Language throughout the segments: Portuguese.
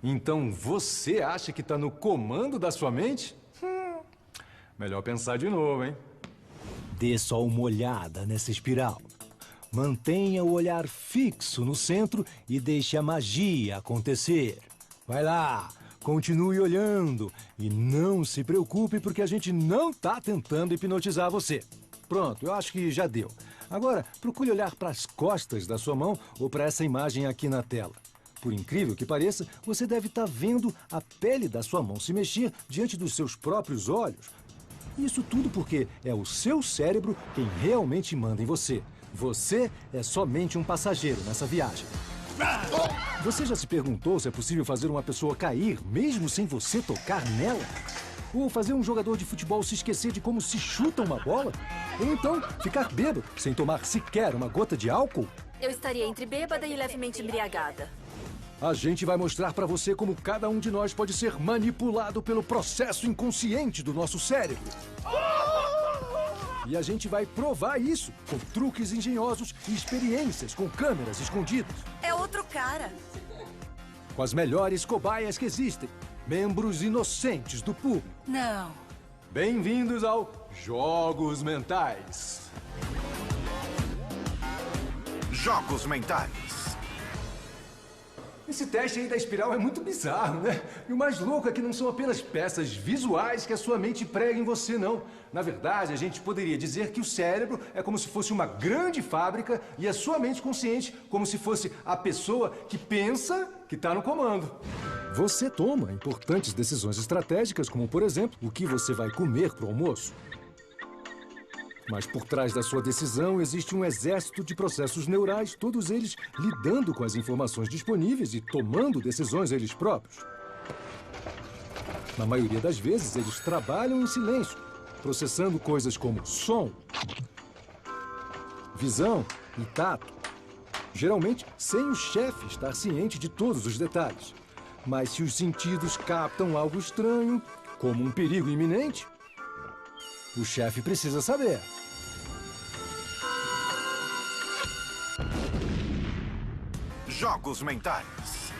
Então você acha que está no comando da sua mente? Melhor pensar de novo, hein? Dê só uma olhada nessa espiral. Mantenha o olhar fixo no centro e deixe a magia acontecer. Vai lá, continue olhando e não se preocupe porque a gente não está tentando hipnotizar você. Pronto, eu acho que já deu. Agora, procure olhar para as costas da sua mão ou para essa imagem aqui na tela. Por incrível que pareça, você deve estar vendo a pele da sua mão se mexer diante dos seus próprios olhos. Isso tudo porque é o seu cérebro quem realmente manda em você. Você é somente um passageiro nessa viagem. Você já se perguntou se é possível fazer uma pessoa cair mesmo sem você tocar nela? Ou fazer um jogador de futebol se esquecer de como se chuta uma bola? Ou então ficar bêbado sem tomar sequer uma gota de álcool? Eu estaria entre bêbada e levemente embriagada. A gente vai mostrar pra você como cada um de nós pode ser manipulado pelo processo inconsciente do nosso cérebro. E a gente vai provar isso com truques engenhosos e experiências com câmeras escondidas. É outro cara. Com as melhores cobaias que existem. Membros inocentes do público. Não. Bem-vindos ao Jogos Mentais. Jogos Mentais. Esse teste aí da espiral é muito bizarro, né? E o mais louco é que não são apenas peças visuais que a sua mente prega em você, não. Na verdade, a gente poderia dizer que o cérebro é como se fosse uma grande fábrica e a sua mente consciente como se fosse a pessoa que pensa que está no comando. Você toma importantes decisões estratégicas, como, por exemplo, o que você vai comer para o almoço. Mas por trás da sua decisão existe um exército de processos neurais, todos eles lidando com as informações disponíveis e tomando decisões eles próprios. Na maioria das vezes, eles trabalham em silêncio, processando coisas como som, visão e tato. Geralmente, sem o chefe estar ciente de todos os detalhes. Mas se os sentidos captam algo estranho, como um perigo iminente, o chefe precisa saber. Jogos Mentais.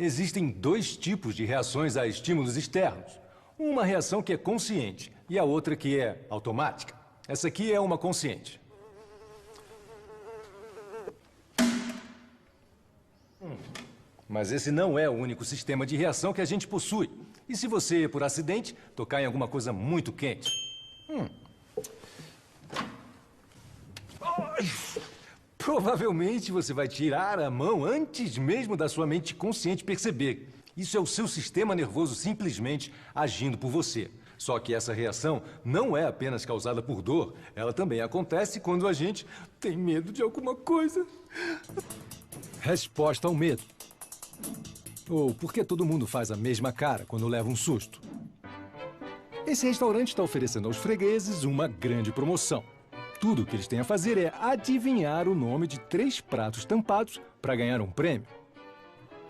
Existem dois tipos de reações a estímulos externos. Uma reação que é consciente e a outra que é automática. Essa aqui é uma consciente. Mas esse não é o único sistema de reação que a gente possui. E se você, por acidente, tocar em alguma coisa muito quente? Ai, provavelmente você vai tirar a mão antes mesmo da sua mente consciente perceber. Isso é o seu sistema nervoso simplesmente agindo por você. Só que essa reação não é apenas causada por dor, ela também acontece quando a gente tem medo de alguma coisa. Resposta ao medo. Ou por que todo mundo faz a mesma cara quando leva um susto? Esse restaurante está oferecendo aos fregueses uma grande promoção. Tudo o que eles têm a fazer é adivinhar o nome de 3 pratos tampados para ganhar um prêmio.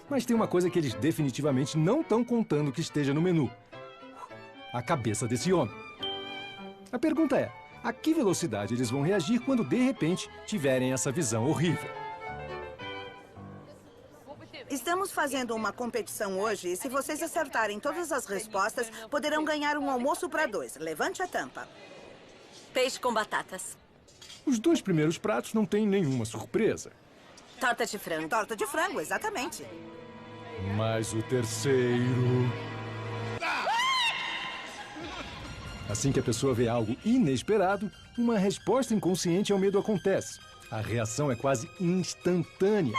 Mas tem uma coisa que eles definitivamente não estão contando que esteja no menu. A cabeça desse homem. A pergunta é, a que velocidade eles vão reagir quando de repente tiverem essa visão horrível? Estamos fazendo uma competição hoje e se vocês acertarem todas as respostas, poderão ganhar um almoço para 2. Levante a tampa. Peixe com batatas. Os 2 primeiros pratos não têm nenhuma surpresa. Torta de frango. Torta de frango, exatamente. Mas o terceiro... Assim que a pessoa vê algo inesperado, uma resposta inconsciente ao medo acontece. A reação é quase instantânea.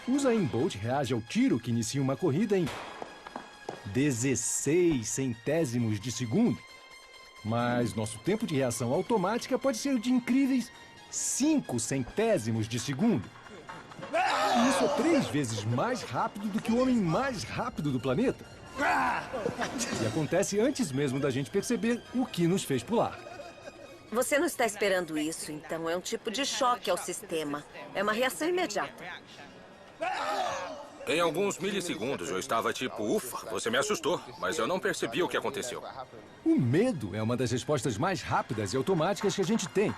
Usain Bolt reage ao tiro que inicia uma corrida em 16 centésimos de segundo. Mas nosso tempo de reação automática pode ser de incríveis 5 centésimos de segundo. E isso é 3 vezes mais rápido do que o homem mais rápido do planeta. E acontece antes mesmo da gente perceber o que nos fez pular. Você não está esperando isso, então é um tipo de choque ao sistema. É uma reação imediata. Em alguns milissegundos eu estava tipo, ufa, você me assustou, mas eu não percebi o que aconteceu. O medo é uma das respostas mais rápidas e automáticas que a gente tem.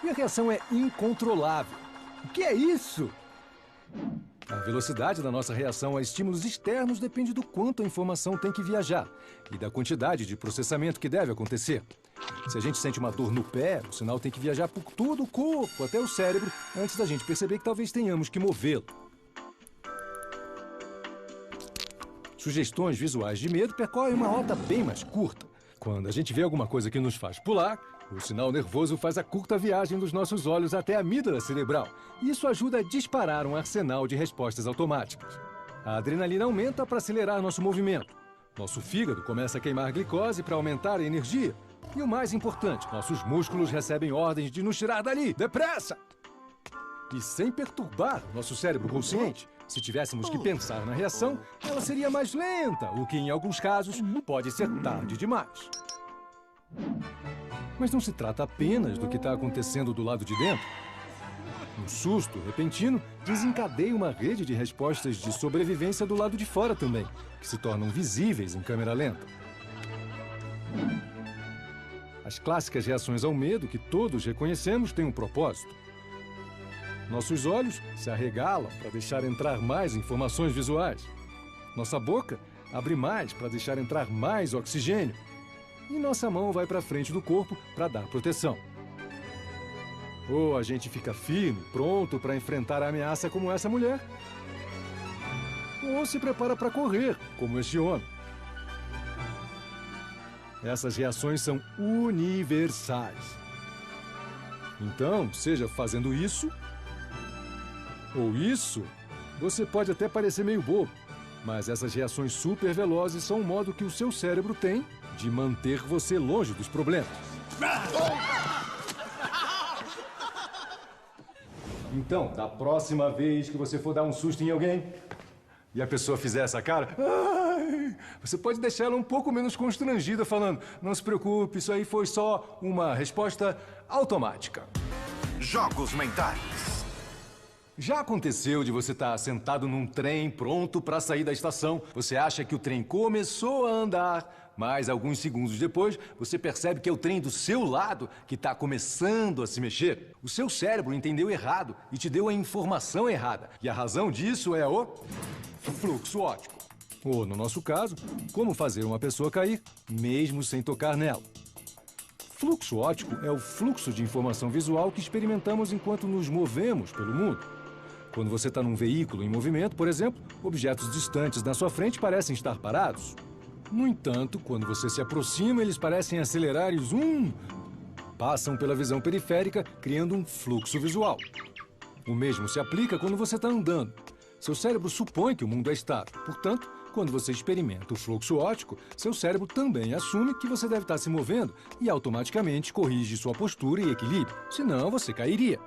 E a reação é incontrolável. O que é isso? A velocidade da nossa reação a estímulos externos depende do quanto a informação tem que viajar e da quantidade de processamento que deve acontecer. Se a gente sente uma dor no pé, o sinal tem que viajar por todo o corpo, até o cérebro, antes da gente perceber que talvez tenhamos que movê-lo. Sugestões visuais de medo percorrem uma rota bem mais curta. Quando a gente vê alguma coisa que nos faz pular, o sinal nervoso faz a curta viagem dos nossos olhos até a amígdala cerebral. E isso ajuda a disparar um arsenal de respostas automáticas. A adrenalina aumenta para acelerar nosso movimento. Nosso fígado começa a queimar glicose para aumentar a energia. E o mais importante, nossos músculos recebem ordens de nos tirar dali, depressa! E sem perturbar nosso cérebro consciente. Se tivéssemos que pensar na reação, ela seria mais lenta, o que em alguns casos pode ser tarde demais. Mas não se trata apenas do que está acontecendo do lado de dentro. Um susto repentino desencadeia uma rede de respostas de sobrevivência do lado de fora também, que se tornam visíveis em câmera lenta. As clássicas reações ao medo que todos reconhecemos têm um propósito. Nossos olhos se arregalam para deixar entrar mais informações visuais. Nossa boca abre mais para deixar entrar mais oxigênio. E nossa mão vai para frente do corpo para dar proteção. Ou a gente fica firme, pronto para enfrentar a ameaça como essa mulher. Ou se prepara para correr, como este homem. Essas reações são universais. Então, seja fazendo isso ou isso, você pode até parecer meio bobo, mas essas reações super velozes são um modo que o seu cérebro tem de manter você longe dos problemas. Então, da próxima vez que você for dar um susto em alguém e a pessoa fizer essa cara, você pode deixar ela um pouco menos constrangida falando: não se preocupe, isso aí foi só uma resposta automática. Jogos mentais. Já aconteceu de você estar sentado num trem pronto para sair da estação? Você acha que o trem começou a andar, mas alguns segundos depois você percebe que é o trem do seu lado que está começando a se mexer? O seu cérebro entendeu errado e te deu a informação errada. E a razão disso é o fluxo óptico. Ou, no nosso caso, como fazer uma pessoa cair mesmo sem tocar nela. Fluxo óptico é o fluxo de informação visual que experimentamos enquanto nos movemos pelo mundo. Quando você está num veículo em movimento, por exemplo, objetos distantes na sua frente parecem estar parados. No entanto, quando você se aproxima, eles parecem acelerar e passam pela visão periférica, criando um fluxo visual. O mesmo se aplica quando você está andando. Seu cérebro supõe que o mundo é estável. Portanto, quando você experimenta o fluxo óptico, seu cérebro também assume que você deve estar se movendo e automaticamente corrige sua postura e equilíbrio. Senão, você cairia.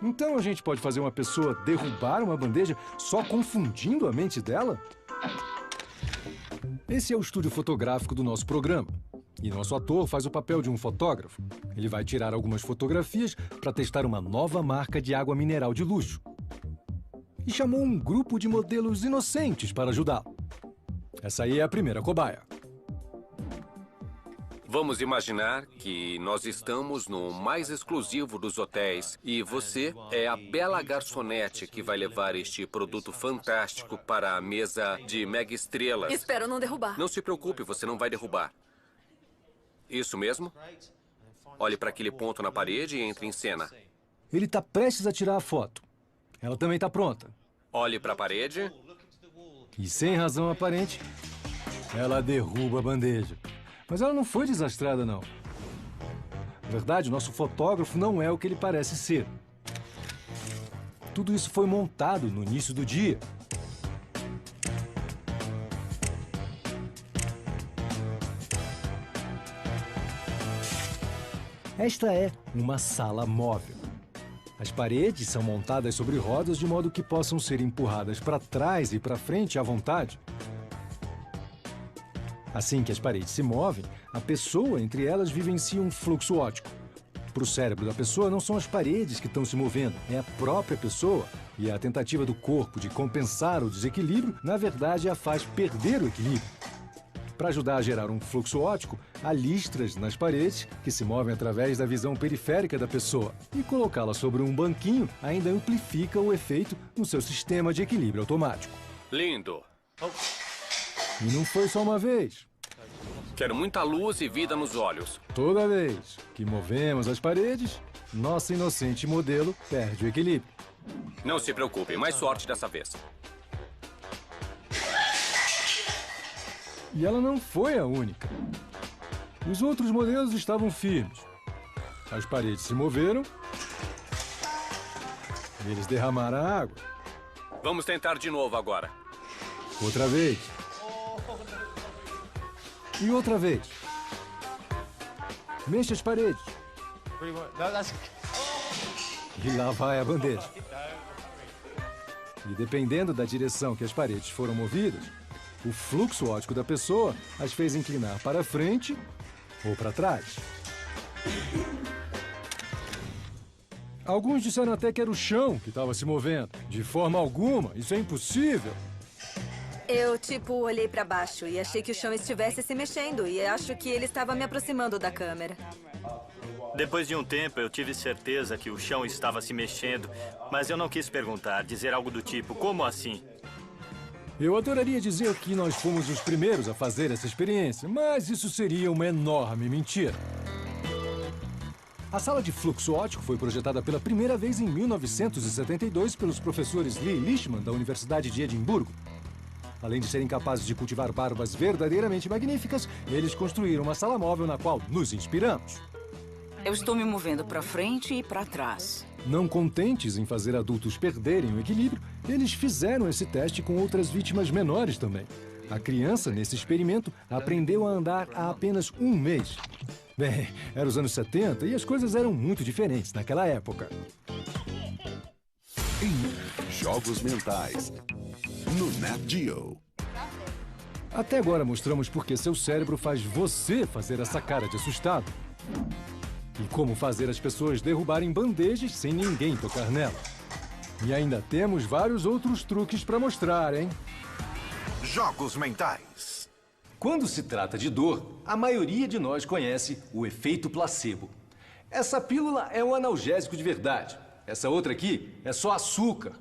Então, a gente pode fazer uma pessoa derrubar uma bandeja só confundindo a mente dela? Esse é o estúdio fotográfico do nosso programa. E nosso ator faz o papel de um fotógrafo. Ele vai tirar algumas fotografias para testar uma nova marca de água mineral de luxo. E chamou um grupo de modelos inocentes para ajudá-lo. Essa aí é a primeira cobaia. Vamos imaginar que nós estamos no mais exclusivo dos hotéis e você é a bela garçonete que vai levar este produto fantástico para a mesa de mega estrelas. Espero não derrubar. Não se preocupe, você não vai derrubar. Isso mesmo? Olhe para aquele ponto na parede e entre em cena. Ele está prestes a tirar a foto. Ela também está pronta. Olhe para a parede. E sem razão aparente, ela derruba a bandeja. Mas ela não foi desastrada, não. Na verdade, nosso fotógrafo não é o que ele parece ser. Tudo isso foi montado no início do dia. Esta é uma sala móvel. As paredes são montadas sobre rodas de modo que possam ser empurradas para trás e para frente à vontade. Assim que as paredes se movem, a pessoa entre elas vivencia um fluxo óptico. Para o cérebro da pessoa, não são as paredes que estão se movendo, é a própria pessoa. E a tentativa do corpo de compensar o desequilíbrio, na verdade, a faz perder o equilíbrio. Para ajudar a gerar um fluxo óptico, há listras nas paredes que se movem através da visão periférica da pessoa. E colocá-la sobre um banquinho ainda amplifica o efeito no seu sistema de equilíbrio automático. Lindo. E não foi só uma vez. Quero muita luz e vida nos olhos. Toda vez que movemos as paredes, nossa inocente modelo perde o equilíbrio. Não se preocupe, mais sorte dessa vez. E ela não foi a única. Os outros modelos estavam firmes. As paredes se moveram. E eles derramaram a água. Vamos tentar de novo agora. Outra vez. E outra vez. Mexa as paredes. E lá vai a bandeja. E dependendo da direção que as paredes foram movidas, o fluxo óptico da pessoa as fez inclinar para frente ou para trás. Alguns disseram até que era o chão que estava se movendo. De forma alguma, isso é impossível. Eu, olhei pra baixo e achei que o chão estivesse se mexendo e acho que ele estava me aproximando da câmera. Depois de um tempo, eu tive certeza que o chão estava se mexendo, mas eu não quis perguntar, dizer algo do tipo, como assim? Eu adoraria dizer que nós fomos os primeiros a fazer essa experiência, mas isso seria uma enorme mentira. A sala de fluxo óptico foi projetada pela primeira vez em 1972 pelos professores Lee Lishman, da Universidade de Edimburgo. Além de serem capazes de cultivar barbas verdadeiramente magníficas, eles construíram uma sala móvel na qual nos inspiramos. Eu estou me movendo para frente e para trás. Não contentes em fazer adultos perderem o equilíbrio, eles fizeram esse teste com outras vítimas menores também. A criança, nesse experimento, aprendeu a andar há apenas um mês. Bem, eram os anos 70 e as coisas eram muito diferentes naquela época. Jogos Mentais, no Nat Geo. Até agora mostramos por que seu cérebro faz você fazer essa cara de assustado. E como fazer as pessoas derrubarem bandejas sem ninguém tocar nela. E ainda temos vários outros truques para mostrar, hein? Jogos Mentais. Quando se trata de dor, a maioria de nós conhece o efeito placebo. Essa pílula é um analgésico de verdade. Essa outra aqui é só açúcar.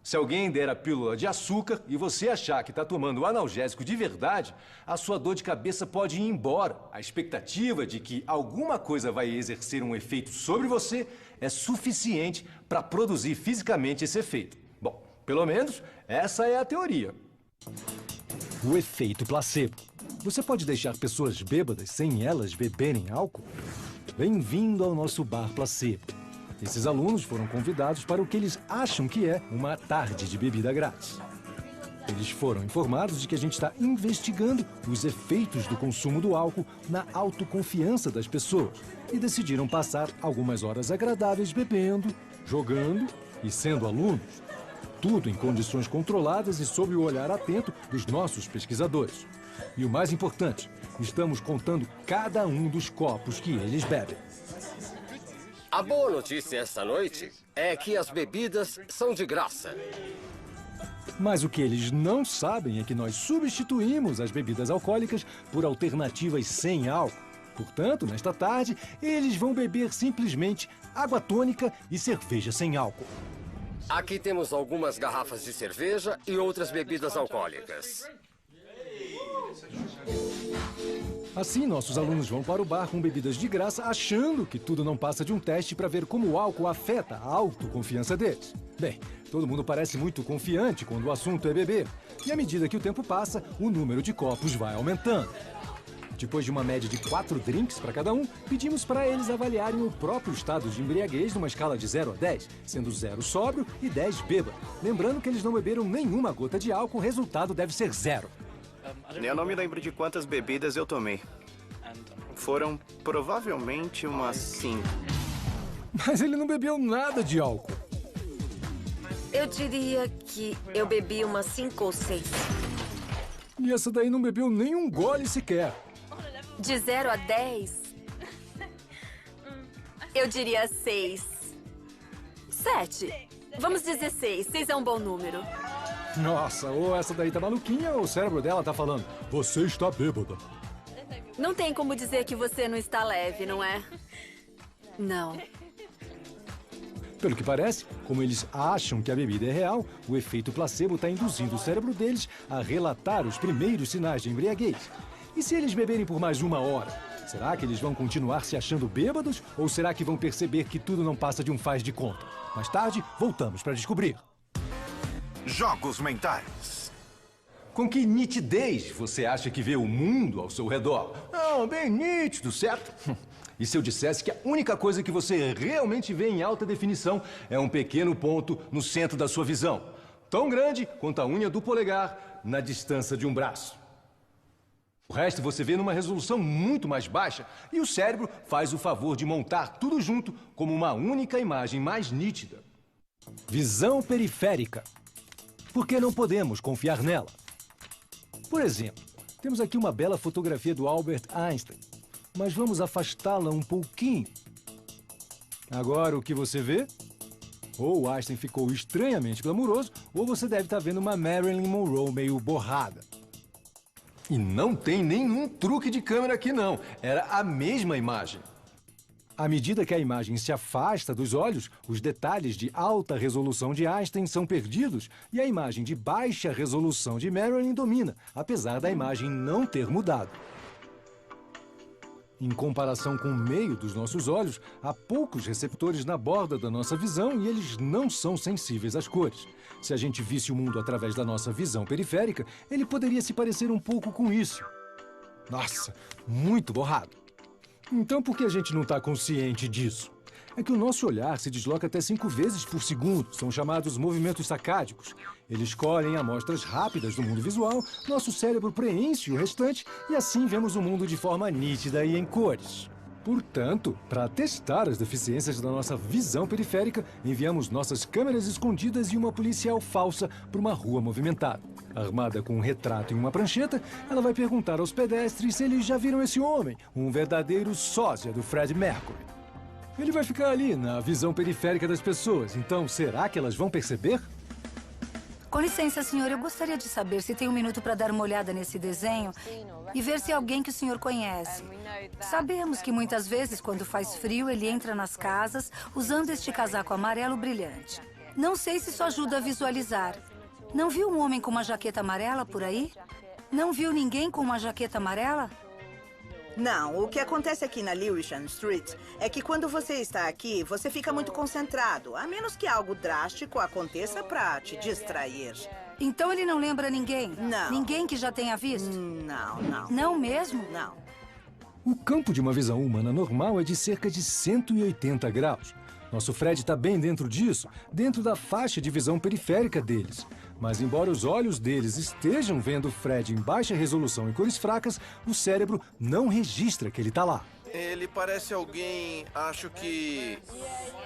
Se alguém der a pílula de açúcar e você achar que está tomando o analgésico de verdade, a sua dor de cabeça pode ir embora. A expectativa de que alguma coisa vai exercer um efeito sobre você é suficiente para produzir fisicamente esse efeito. Bom, pelo menos essa é a teoria. O efeito placebo. Você pode deixar pessoas bêbadas sem elas beberem álcool? Bem-vindo ao nosso bar placebo. Esses alunos foram convidados para o que eles acham que é uma tarde de bebida grátis. Eles foram informados de que a gente está investigando os efeitos do consumo do álcool na autoconfiança das pessoas e decidiram passar algumas horas agradáveis bebendo, jogando e sendo alunos. Tudo em condições controladas e sob o olhar atento dos nossos pesquisadores. E o mais importante, estamos contando cada um dos copos que eles bebem. A boa notícia esta noite é que as bebidas são de graça. Mas o que eles não sabem é que nós substituímos as bebidas alcoólicas por alternativas sem álcool. Portanto, nesta tarde, eles vão beber simplesmente água tônica e cerveja sem álcool. Aqui temos algumas garrafas de cerveja e outras bebidas alcoólicas. Assim, nossos alunos vão para o bar com bebidas de graça, achando que tudo não passa de um teste para ver como o álcool afeta a autoconfiança deles. Bem, todo mundo parece muito confiante quando o assunto é beber. E à medida que o tempo passa, o número de copos vai aumentando. Depois de uma média de 4 drinks para cada um, pedimos para eles avaliarem o próprio estado de embriaguez numa escala de 0 a 10, sendo 0 sóbrio e 10 bêbado. Lembrando que eles não beberam nenhuma gota de álcool, o resultado deve ser 0. Eu não me lembro de quantas bebidas eu tomei. Foram provavelmente umas 5. Mas ele não bebeu nada de álcool. Eu diria que eu bebi umas 5 ou 6. E essa daí não bebeu nem um gole sequer. De 0 a 10? Eu diria 6. 7. Vamos dizer 6. 6 é um bom número. Nossa, ou essa daí tá maluquinha ou o cérebro dela tá falando: você está bêbada. Não tem como dizer que você não está leve, não é? Não. Pelo que parece, como eles acham que a bebida é real, o efeito placebo está induzindo o cérebro deles a relatar os primeiros sinais de embriaguez. E se eles beberem por mais 1 hora? Será que eles vão continuar se achando bêbados? Ou será que vão perceber que tudo não passa de um faz de conta? Mais tarde, voltamos para descobrir. Jogos mentais. Com que nitidez você acha que vê o mundo ao seu redor? Ah, bem nítido, certo? E se eu dissesse que a única coisa que você realmente vê em alta definição é um pequeno ponto no centro da sua visão, tão grande quanto a unha do polegar na distância de um braço? O resto você vê numa resolução muito mais baixa e o cérebro faz o favor de montar tudo junto como uma única imagem mais nítida. Visão periférica. Por que não podemos confiar nela? Por exemplo, temos aqui uma bela fotografia do Albert Einstein, mas vamos afastá-la um pouquinho. Agora o que você vê? Ou o Einstein ficou estranhamente glamuroso, ou você deve estar vendo uma Marilyn Monroe meio borrada. E não tem nenhum truque de câmera aqui não, era a mesma imagem. À medida que a imagem se afasta dos olhos, os detalhes de alta resolução de Einstein são perdidos e a imagem de baixa resolução de Marilyn domina, apesar da imagem não ter mudado. Em comparação com o meio dos nossos olhos, há poucos receptores na borda da nossa visão e eles não são sensíveis às cores. Se a gente visse o mundo através da nossa visão periférica, ele poderia se parecer um pouco com isso. Nossa, muito borrado. Então por que a gente não está consciente disso? É que o nosso olhar se desloca até 5 vezes por segundo. São chamados movimentos sacádicos. Eles colhem amostras rápidas do mundo visual, nosso cérebro preenche o restante e assim vemos o mundo de forma nítida e em cores. Portanto, para testar as deficiências da nossa visão periférica, enviamos nossas câmeras escondidas e uma policial falsa para uma rua movimentada. Armada com um retrato e uma prancheta, ela vai perguntar aos pedestres se eles já viram esse homem, um verdadeiro sósia do Fred Mercury. Ele vai ficar ali, na visão periférica das pessoas, então será que elas vão perceber? Com licença, senhor, eu gostaria de saber se tem um minuto para dar uma olhada nesse desenho e ver se é alguém que o senhor conhece. Sabemos que muitas vezes, quando faz frio, ele entra nas casas usando este casaco amarelo brilhante. Não sei se isso ajuda a visualizar. Não viu um homem com uma jaqueta amarela por aí? Não viu ninguém com uma jaqueta amarela? Não, o que acontece aqui na Lewisham Street é que quando você está aqui, você fica muito concentrado, a menos que algo drástico aconteça para te distrair. Então ele não lembra ninguém? Não. Ninguém que já tenha visto? Não, não. Não mesmo? Não. O campo de uma visão humana normal é de cerca de 180 graus. Nosso Fred está bem dentro disso, dentro da faixa de visão periférica deles. Mas embora os olhos deles estejam vendo o Fred em baixa resolução e cores fracas, o cérebro não registra que ele está lá. Ele parece alguém... Acho que...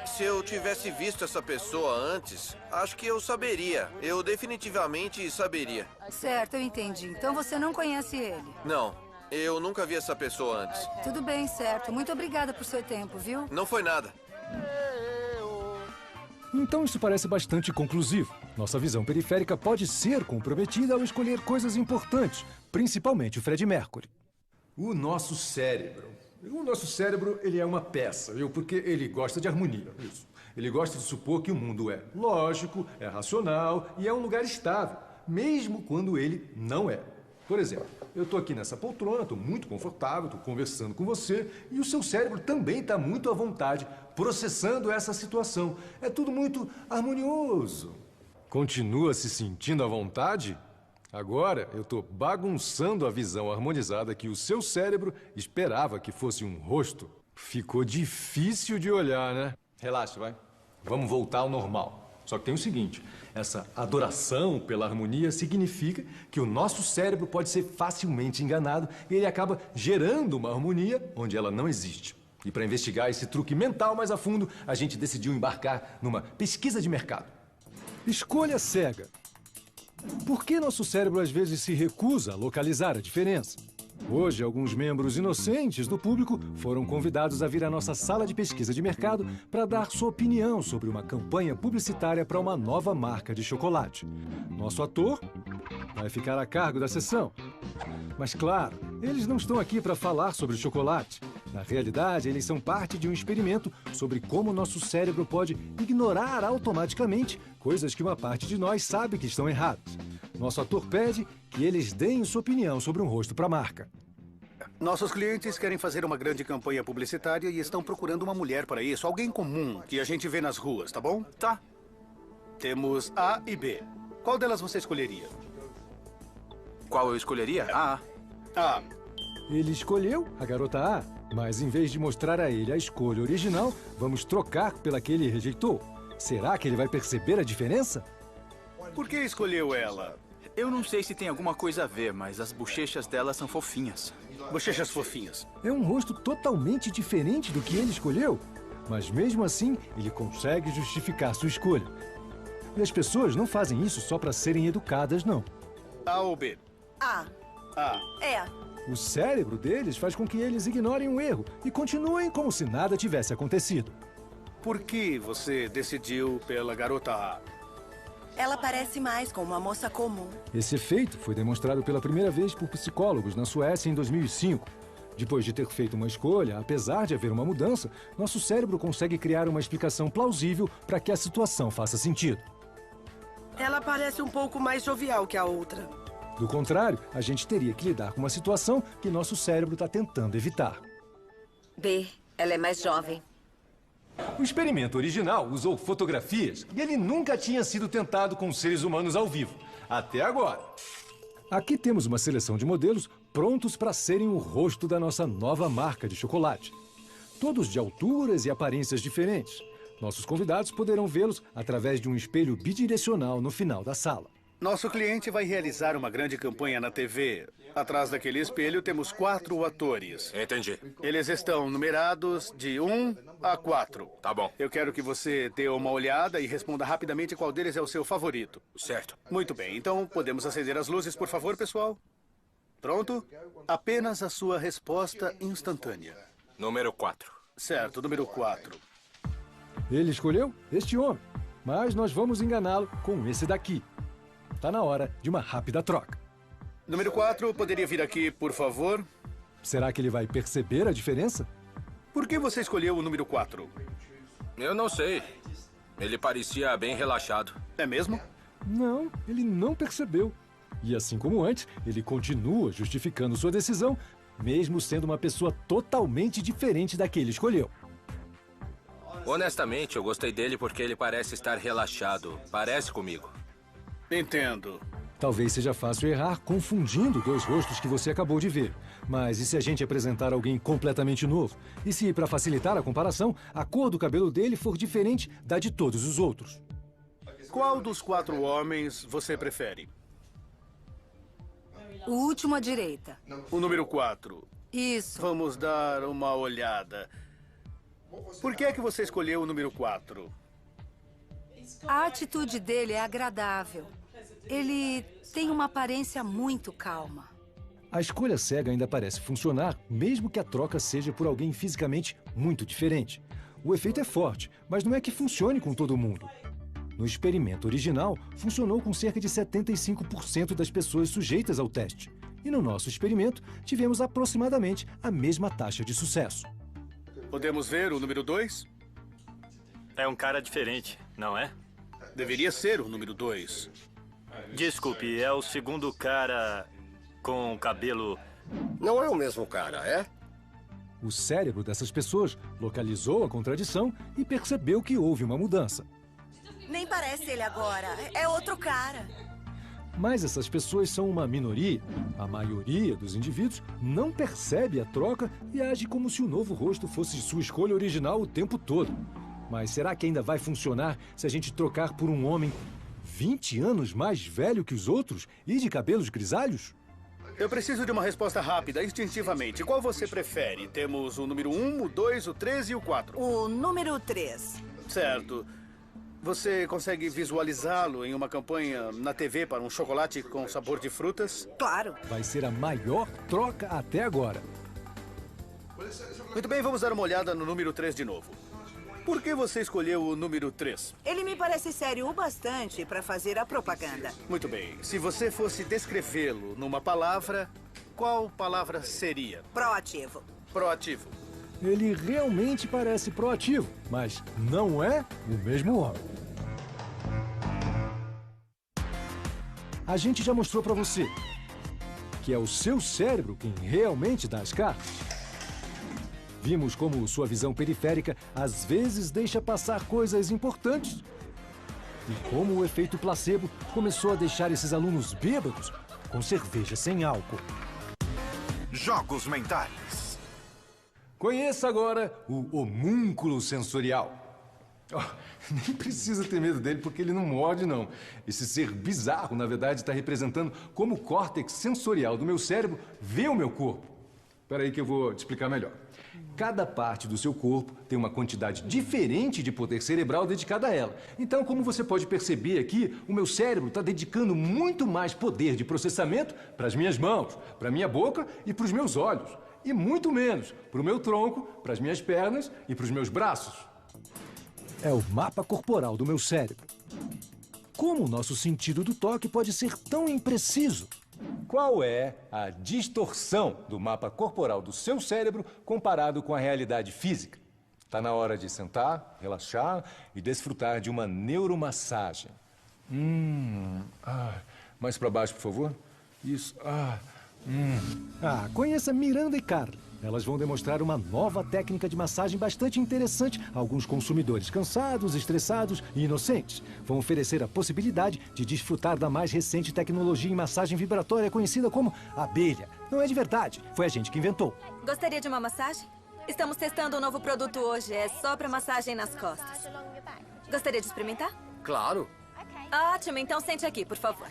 Se eu tivesse visto essa pessoa antes, acho que eu saberia. Eu definitivamente saberia. Certo, eu entendi. Então você não conhece ele? Não, eu nunca vi essa pessoa antes. Tudo bem, certo. Muito obrigada por seu tempo, viu? Não foi nada. Então isso parece bastante conclusivo. Nossa visão periférica pode ser comprometida ao escolher coisas importantes, principalmente o Fred Mercury. O nosso cérebro. Ele é uma peça, viu? Porque ele gosta de harmonia. Isso. Ele gosta de supor que o mundo é lógico, é racional e é um lugar estável, mesmo quando ele não é. Por exemplo, eu estou aqui nessa poltrona, estou muito confortável, estou conversando com você e o seu cérebro também está muito à vontade processando essa situação. É tudo muito harmonioso. Continua se sentindo à vontade? Agora eu estou bagunçando a visão harmonizada que o seu cérebro esperava que fosse um rosto. Ficou difícil de olhar, né? Relaxa, vai. Vamos voltar ao normal. Só que tem o seguinte, essa adoração pela harmonia significa que o nosso cérebro pode ser facilmente enganado e ele acaba gerando uma harmonia onde ela não existe. E para investigar esse truque mental mais a fundo, a gente decidiu embarcar numa pesquisa de mercado. Escolha cega. Por que nosso cérebro às vezes se recusa a localizar a diferença? Hoje, alguns membros inocentes do público foram convidados a vir à nossa sala de pesquisa de mercado para dar sua opinião sobre uma campanha publicitária para uma nova marca de chocolate. Nosso ator vai ficar a cargo da sessão. Mas, claro, eles não estão aqui para falar sobre chocolate. Na realidade, eles são parte de um experimento sobre como nosso cérebro pode ignorar automaticamente coisas que uma parte de nós sabe que estão erradas. Nosso ator pede que eles deem sua opinião sobre um rosto para a marca. Nossos clientes querem fazer uma grande campanha publicitária e estão procurando uma mulher para isso. Alguém comum que a gente vê nas ruas, tá bom? Tá. Temos A e B. Qual delas você escolheria? Qual eu escolheria? A. A. Ele escolheu a garota A, mas em vez de mostrar a ele a escolha original, vamos trocar pela que ele rejeitou. Será que ele vai perceber a diferença? Por que escolheu ela? Eu não sei se tem alguma coisa a ver, mas as bochechas dela são fofinhas. Bochechas fofinhas. É um rosto totalmente diferente do que ele escolheu. Mas mesmo assim, ele consegue justificar sua escolha. E as pessoas não fazem isso só para serem educadas, não. A ou B? A. A. É. O cérebro deles faz com que eles ignorem o erro e continuem como se nada tivesse acontecido. Por que você decidiu pela garota A? Ela parece mais com uma moça comum. Esse efeito foi demonstrado pela primeira vez por psicólogos na Suécia em 2005. Depois de ter feito uma escolha, apesar de haver uma mudança, nosso cérebro consegue criar uma explicação plausível para que a situação faça sentido. Ela parece um pouco mais jovial que a outra. Do contrário, a gente teria que lidar com uma situação que nosso cérebro está tentando evitar. B, ela é mais jovem. O experimento original usou fotografias e ele nunca tinha sido tentado com seres humanos ao vivo. Até agora. Aqui temos uma seleção de modelos prontos para serem o rosto da nossa nova marca de chocolate. Todos de alturas e aparências diferentes. Nossos convidados poderão vê-los através de um espelho bidirecional no final da sala. Nosso cliente vai realizar uma grande campanha na TV. Atrás daquele espelho temos 4 atores. Entendi. Eles estão numerados de 1 a 4. Tá bom. Eu quero que você dê uma olhada e responda rapidamente qual deles é o seu favorito. Certo. Muito bem. Então, podemos acender as luzes, por favor, pessoal? Pronto? Apenas a sua resposta instantânea. Número 4. Certo, número 4. Ele escolheu este homem, mas nós vamos enganá-lo com esse daqui. Tá na hora de uma rápida troca. Número 4, poderia vir aqui, por favor? Será que ele vai perceber a diferença? Por que você escolheu o número 4? Eu não sei. Ele parecia bem relaxado. É mesmo? Não, ele não percebeu. E assim como antes, ele continua justificando sua decisão, mesmo sendo uma pessoa totalmente diferente da que ele escolheu. Honestamente, eu gostei dele porque ele parece estar relaxado. Parece comigo. Entendo. Talvez seja fácil errar confundindo 2 rostos que você acabou de ver. Mas e se a gente apresentar alguém completamente novo? E se, para facilitar a comparação, a cor do cabelo dele for diferente da de todos os outros? Qual dos 4 homens você prefere? O último à direita. O número 4. Isso. Vamos dar uma olhada. Por que é que você escolheu o número 4? A atitude dele é agradável. Ele tem uma aparência muito calma. A escolha cega ainda parece funcionar, mesmo que a troca seja por alguém fisicamente muito diferente. O efeito é forte, mas não é que funcione com todo mundo. No experimento original, funcionou com cerca de 75% das pessoas sujeitas ao teste. E no nosso experimento, tivemos aproximadamente a mesma taxa de sucesso. Podemos ver o número 2? É um cara diferente, não é? Deveria ser o número 2. Desculpe, é o segundo cara com cabelo... Não é o mesmo cara, é? O cérebro dessas pessoas localizou a contradição e percebeu que houve uma mudança. Nem parece ele agora. É outro cara. Mas essas pessoas são uma minoria. A maioria dos indivíduos não percebe a troca e age como se o novo rosto fosse sua escolha original o tempo todo. Mas será que ainda vai funcionar se a gente trocar por um homem 20 anos mais velho que os outros e de cabelos grisalhos? Eu preciso de uma resposta rápida, instintivamente. Qual você prefere? Temos o número 1, o 2, o 3 e o 4. O número 3. Certo. Você consegue visualizá-lo em uma campanha na TV para um chocolate com sabor de frutas? Claro. Vai ser a maior troca até agora. Muito bem, vamos dar uma olhada no número 3 de novo. Por que você escolheu o número 3? Ele me parece sério o bastante para fazer a propaganda. Muito bem. Se você fosse descrevê-lo numa palavra, qual palavra seria? Proativo. Proativo. Ele realmente parece proativo, mas não é o mesmo homem. A gente já mostrou para você que é o seu cérebro quem realmente dá as cartas. Vimos como sua visão periférica às vezes deixa passar coisas importantes. E como o efeito placebo começou a deixar esses alunos bêbados com cerveja sem álcool. Jogos mentais. Conheça agora o homúnculo sensorial. Nem precisa ter medo dele, porque ele não morde, não. Esse ser bizarro, na verdade, está representando como o córtex sensorial do meu cérebro vê o meu corpo. Espera aí que eu vou te explicar melhor. Cada parte do seu corpo tem uma quantidade diferente de poder cerebral dedicada a ela. Então, como você pode perceber aqui, o meu cérebro está dedicando muito mais poder de processamento para as minhas mãos, para a minha boca e para os meus olhos. E muito menos para o meu tronco, para as minhas pernas e para os meus braços. É o mapa corporal do meu cérebro. Como o nosso sentido do toque pode ser tão impreciso? Qual é a distorção do mapa corporal do seu cérebro comparado com a realidade física? Está na hora de sentar, relaxar e desfrutar de uma neuromassagem. Mais para baixo, por favor. Isso. Conheça Miranda e Carly. Elas vão demonstrar uma nova técnica de massagem bastante interessante a alguns consumidores cansados, estressados e inocentes. Vão oferecer a possibilidade de desfrutar da mais recente tecnologia em massagem vibratória conhecida como abelha. Não é de verdade, foi a gente que inventou. Gostaria de uma massagem? Estamos testando um novo produto hoje, é só para massagem nas costas. Gostaria de experimentar? Claro. Ótimo, então sente aqui, por favor.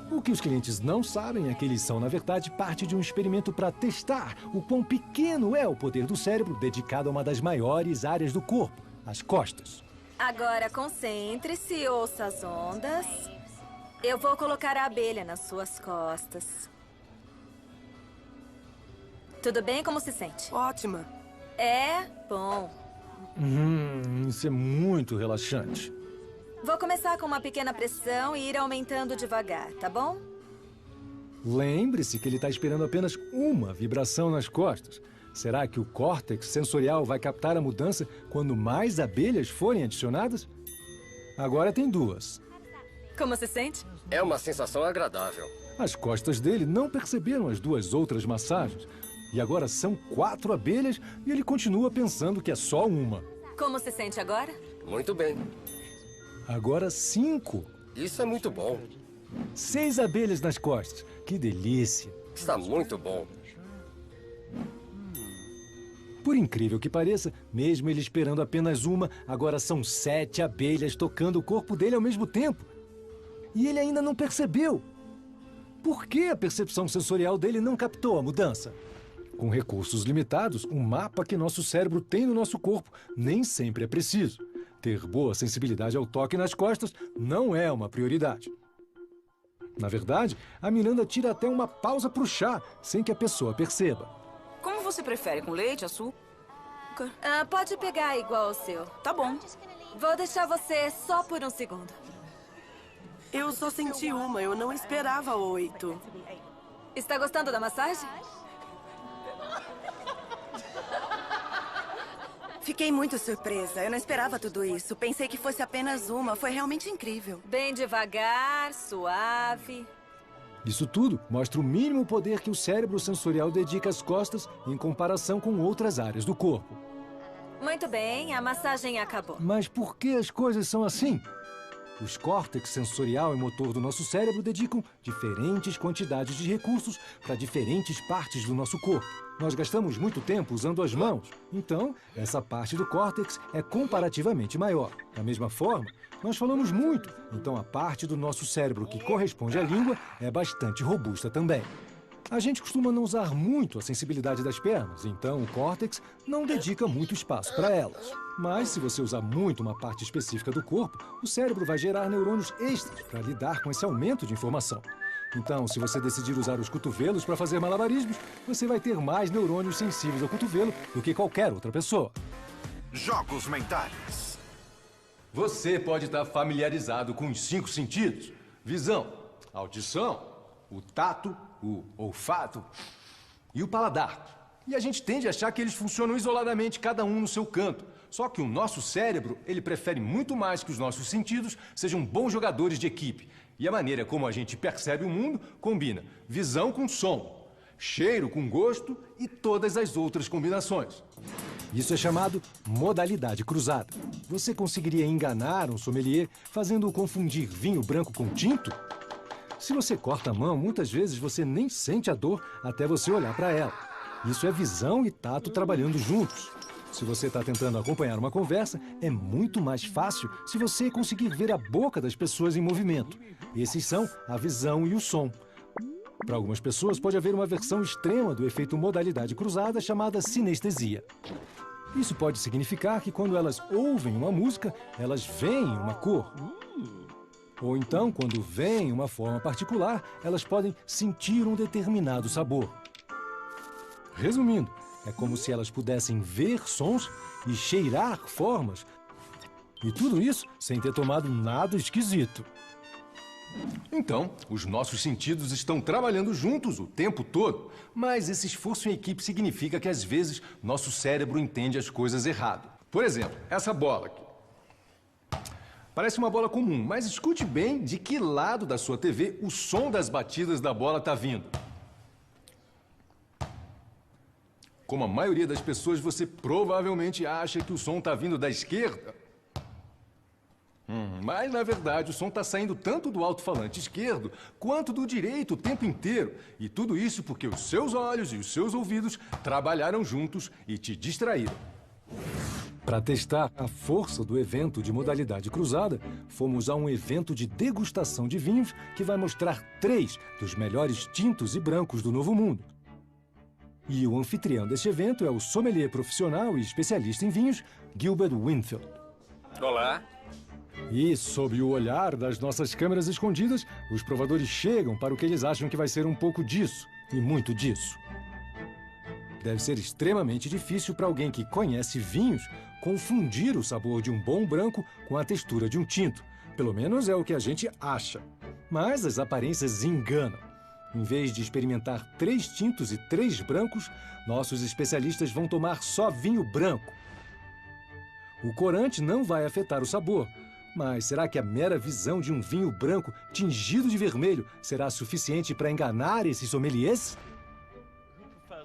O que os clientes não sabem é que eles são, na verdade, parte de um experimento para testar o quão pequeno é o poder do cérebro dedicado a uma das maiores áreas do corpo, as costas. Agora concentre-se, ouça as ondas. Eu vou colocar a abelha nas suas costas. Tudo bem? Como se sente? Ótima. É? Bom. Isso é muito relaxante. Vou começar com uma pequena pressão e ir aumentando devagar, tá bom? Lembre-se que ele está esperando apenas uma vibração nas costas. Será que o córtex sensorial vai captar a mudança quando mais abelhas forem adicionadas? Agora tem 2. Como se sente? É uma sensação agradável. As costas dele não perceberam as 2 outras massagens. E agora são 4 abelhas e ele continua pensando que é só uma. Como se sente agora? Muito bem. Agora 5. Isso é muito bom. 6 abelhas nas costas. Que delícia. Está muito bom. Por incrível que pareça, mesmo ele esperando apenas uma, agora são 7 abelhas tocando o corpo dele ao mesmo tempo. E ele ainda não percebeu. Por que a percepção sensorial dele não captou a mudança? Com recursos limitados, o mapa que nosso cérebro tem no nosso corpo nem sempre é preciso. Ter boa sensibilidade ao toque nas costas não é uma prioridade. Na verdade, a Miranda tira até uma pausa para o chá, sem que a pessoa perceba. Como você prefere, com leite, açúcar? Pode pegar igual ao seu. Tá bom. Vou deixar você só por um segundo. Eu só senti uma, eu não esperava 8. Está gostando da massagem? Fiquei muito surpresa. Eu não esperava tudo isso. Pensei que fosse apenas uma. Foi realmente incrível. Bem devagar, suave. Isso tudo mostra o mínimo poder que o cérebro sensorial dedica às costas em comparação com outras áreas do corpo. Muito bem, a massagem acabou. Mas por que as coisas são assim? Os córtex sensorial e motor do nosso cérebro dedicam diferentes quantidades de recursos para diferentes partes do nosso corpo. Nós gastamos muito tempo usando as mãos, então essa parte do córtex é comparativamente maior. Da mesma forma, nós falamos muito, então a parte do nosso cérebro que corresponde à língua é bastante robusta também. A gente costuma não usar muito a sensibilidade das pernas, então o córtex não dedica muito espaço para elas. Mas se você usar muito uma parte específica do corpo, o cérebro vai gerar neurônios extras para lidar com esse aumento de informação. Então, se você decidir usar os cotovelos para fazer malabarismos, você vai ter mais neurônios sensíveis ao cotovelo do que qualquer outra pessoa. Jogos mentais. Você pode estar familiarizado com os 5 sentidos: visão, audição, o tato, o olfato e o paladar. E a gente tende a achar que eles funcionam isoladamente, cada um no seu canto. Só que o nosso cérebro, ele prefere muito mais que os nossos sentidos sejam bons jogadores de equipe. E a maneira como a gente percebe o mundo combina visão com som, cheiro com gosto e todas as outras combinações. Isso é chamado modalidade cruzada. Você conseguiria enganar um sommelier fazendo-o confundir vinho branco com tinto? Se você corta a mão, muitas vezes você nem sente a dor até você olhar para ela. Isso é visão e tato trabalhando juntos. Se você está tentando acompanhar uma conversa, é muito mais fácil se você conseguir ver a boca das pessoas em movimento. Esses são a visão e o som. Para algumas pessoas, pode haver uma versão extrema do efeito modalidade cruzada chamada sinestesia. Isso pode significar que quando elas ouvem uma música, elas veem uma cor. Ou então, quando veem uma forma particular, elas podem sentir um determinado sabor. Resumindo, é como se elas pudessem ver sons e cheirar formas. E tudo isso sem ter tomado nada esquisito. Então, os nossos sentidos estão trabalhando juntos o tempo todo. Mas esse esforço em equipe significa que, às vezes, nosso cérebro entende as coisas errado. Por exemplo, essa bola aqui. Parece uma bola comum, mas escute bem de que lado da sua TV o som das batidas da bola está vindo. Como a maioria das pessoas, você provavelmente acha que o som está vindo da esquerda. Mas, na verdade, o som está saindo tanto do alto-falante esquerdo quanto do direito o tempo inteiro. E tudo isso porque os seus olhos e os seus ouvidos trabalharam juntos e te distraíram. Para testar a força do evento de modalidade cruzada, fomos a um evento de degustação de vinhos que vai mostrar 3 dos melhores tintos e brancos do Novo Mundo. E o anfitrião deste evento é o sommelier profissional e especialista em vinhos, Gilbert Winfield. Olá. E, sob o olhar das nossas câmeras escondidas, os provadores chegam para o que eles acham que vai ser um pouco disso e muito disso. Deve ser extremamente difícil para alguém que conhece vinhos confundir o sabor de um bom branco com a textura de um tinto. Pelo menos é o que a gente acha. Mas as aparências enganam. Em vez de experimentar 3 tintos e 3 brancos, nossos especialistas vão tomar só vinho branco. O corante não vai afetar o sabor. Mas será que a mera visão de um vinho branco tingido de vermelho será suficiente para enganar esses sommeliers?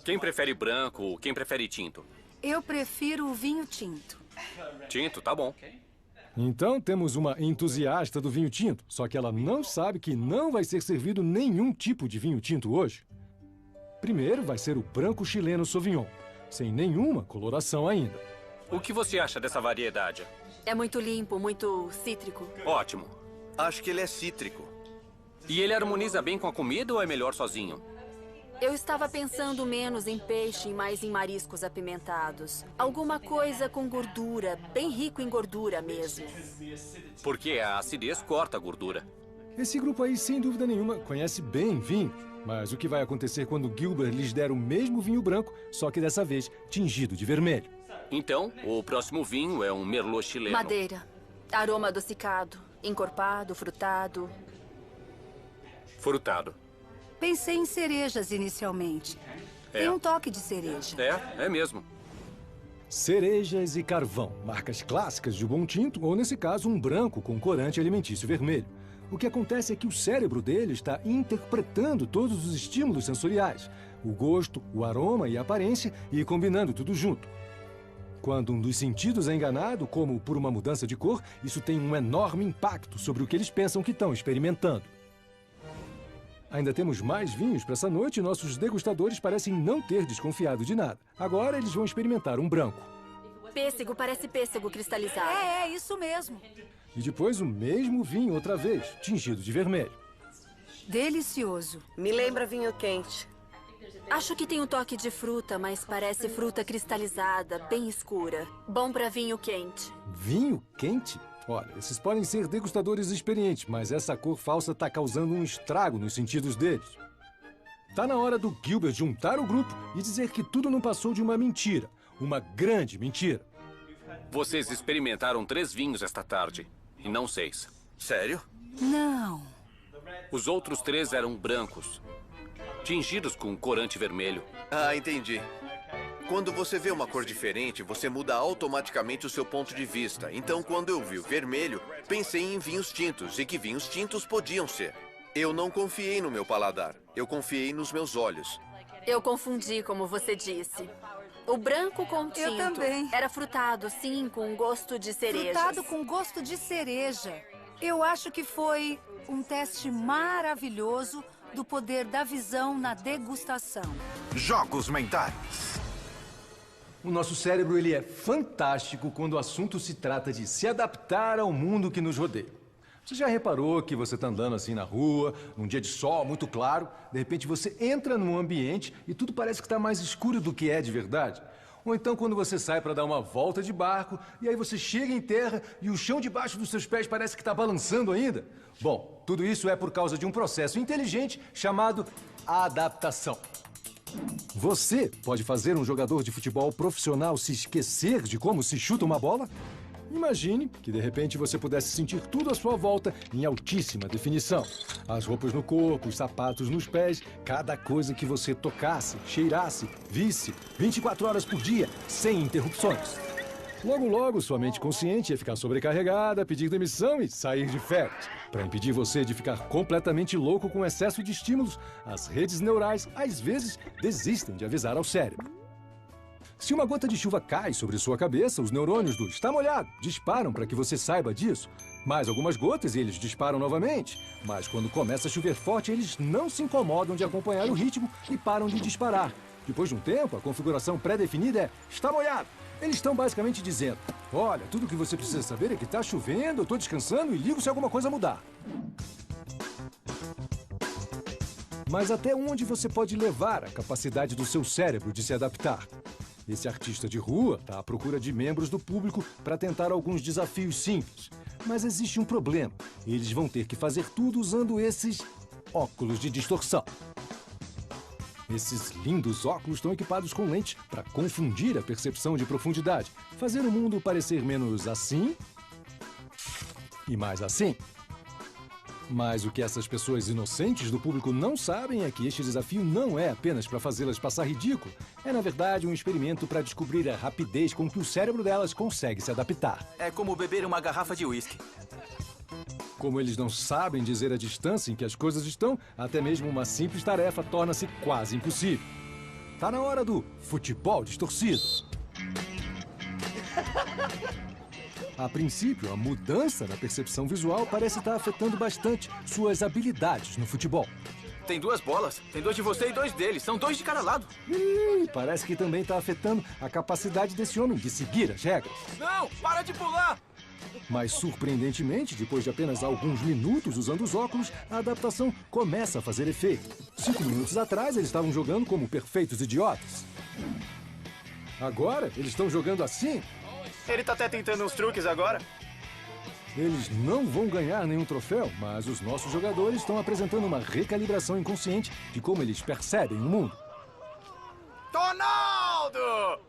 Quem prefere branco, quem prefere tinto? Eu prefiro o vinho tinto. Tinto, tá bom. Então temos uma entusiasta do vinho tinto, só que ela não sabe que não vai ser servido nenhum tipo de vinho tinto hoje. Primeiro vai ser o branco chileno Sauvignon, sem nenhuma coloração ainda. O que você acha dessa variedade? É muito limpo, muito cítrico. Ótimo. Acho que ele é cítrico. E ele harmoniza bem com a comida ou é melhor sozinho? Eu estava pensando menos em peixe e mais em mariscos apimentados. Alguma coisa com gordura, bem rico em gordura mesmo. Porque a acidez corta a gordura. Esse grupo aí, sem dúvida nenhuma, conhece bem vinho. Mas o que vai acontecer quando Gilbert lhes der o mesmo vinho branco, só que dessa vez tingido de vermelho? Então, o próximo vinho é um Merlot chileno. Madeira, aroma adocicado, encorpado, frutado. Frutado. Pensei em cerejas inicialmente. Tem um toque de cereja. É mesmo. Cerejas e carvão, marcas clássicas de bom tinto, ou nesse caso um branco com corante alimentício vermelho. O que acontece é que o cérebro dele está interpretando todos os estímulos sensoriais, o gosto, o aroma e a aparência, e combinando tudo junto. Quando um dos sentidos é enganado, como por uma mudança de cor, isso tem um enorme impacto sobre o que eles pensam que estão experimentando. Ainda temos mais vinhos para essa noite e nossos degustadores parecem não ter desconfiado de nada. Agora eles vão experimentar um branco. Pêssego, parece pêssego cristalizado. É isso mesmo. E depois o mesmo vinho outra vez, tingido de vermelho. Delicioso. Me lembra vinho quente. Acho que tem um toque de fruta, mas parece fruta cristalizada, bem escura. Bom pra vinho quente. Vinho quente? Olha, esses podem ser degustadores experientes, mas essa cor falsa tá causando um estrago nos sentidos deles. Tá na hora do Gilbert juntar o grupo e dizer que tudo não passou de uma mentira. Uma grande mentira. Vocês experimentaram 3 vinhos esta tarde, e não 6. Sério? Não. Os outros 3 eram brancos, tingidos com corante vermelho. Ah, entendi. Quando você vê uma cor diferente, você muda automaticamente o seu ponto de vista. Então, quando eu vi o vermelho, pensei em vinhos tintos e que vinhos tintos podiam ser. Eu não confiei no meu paladar. Eu confiei nos meus olhos. Eu confundi, como você disse. O branco com tinto. Eu também. Era frutado, sim, com gosto de cereja. Frutado com gosto de cereja. Eu acho que foi um teste maravilhoso do poder da visão na degustação. Jogos mentais. O nosso cérebro ele é fantástico quando o assunto se trata de se adaptar ao mundo que nos rodeia. Você já reparou que você está andando assim na rua, num dia de sol muito claro, de repente você entra num ambiente e tudo parece que está mais escuro do que é de verdade? Ou então quando você sai para dar uma volta de barco e aí você chega em terra e o chão debaixo dos seus pés parece que está balançando ainda? Bom, tudo isso é por causa de um processo inteligente chamado adaptação. Você pode fazer um jogador de futebol profissional se esquecer de como se chuta uma bola? Imagine que, de repente, você pudesse sentir tudo à sua volta em altíssima definição. As roupas no corpo, os sapatos nos pés, cada coisa que você tocasse, cheirasse, visse, 24 horas por dia, sem interrupções. Logo, logo, sua mente consciente ia ficar sobrecarregada, pedir demissão e sair de férias. Para impedir você de ficar completamente louco com excesso de estímulos, as redes neurais, às vezes, desistem de avisar ao cérebro. Se uma gota de chuva cai sobre sua cabeça, os neurônios do "está molhado" disparam para que você saiba disso. Mais algumas gotas e eles disparam novamente. Mas quando começa a chover forte, eles não se incomodam de acompanhar o ritmo e param de disparar. Depois de um tempo, a configuração pré-definida é "está molhado". Eles estão basicamente dizendo: olha, tudo o que você precisa saber é que está chovendo, eu estou descansando e ligo se alguma coisa mudar. Mas até onde você pode levar a capacidade do seu cérebro de se adaptar? Esse artista de rua está à procura de membros do público para tentar alguns desafios simples. Mas existe um problema. Eles vão ter que fazer tudo usando esses óculos de distorção. Esses lindos óculos estão equipados com lentes para confundir a percepção de profundidade, fazer o mundo parecer menos assim e mais assim. Mas o que essas pessoas inocentes do público não sabem é que este desafio não é apenas para fazê-las passar ridículo. É, na verdade, um experimento para descobrir a rapidez com que o cérebro delas consegue se adaptar. É como beber uma garrafa de uísque. Como eles não sabem dizer a distância em que as coisas estão, até mesmo uma simples tarefa torna-se quase impossível. Tá na hora do futebol distorcido. A princípio, a mudança na percepção visual parece estar afetando bastante suas habilidades no futebol. Tem 2 bolas. Tem 2 de você e 2 deles. São 2 de cada lado. Parece que também está afetando a capacidade desse homem de seguir as regras. Não! Para de pular! Mas, surpreendentemente, depois de apenas alguns minutos usando os óculos, a adaptação começa a fazer efeito. 5 minutos atrás, eles estavam jogando como perfeitos idiotas. Agora, eles estão jogando assim. Ele tá até tentando uns truques agora. Eles não vão ganhar nenhum troféu, mas os nossos jogadores estão apresentando uma recalibração inconsciente de como eles percebem o mundo. Ronaldo!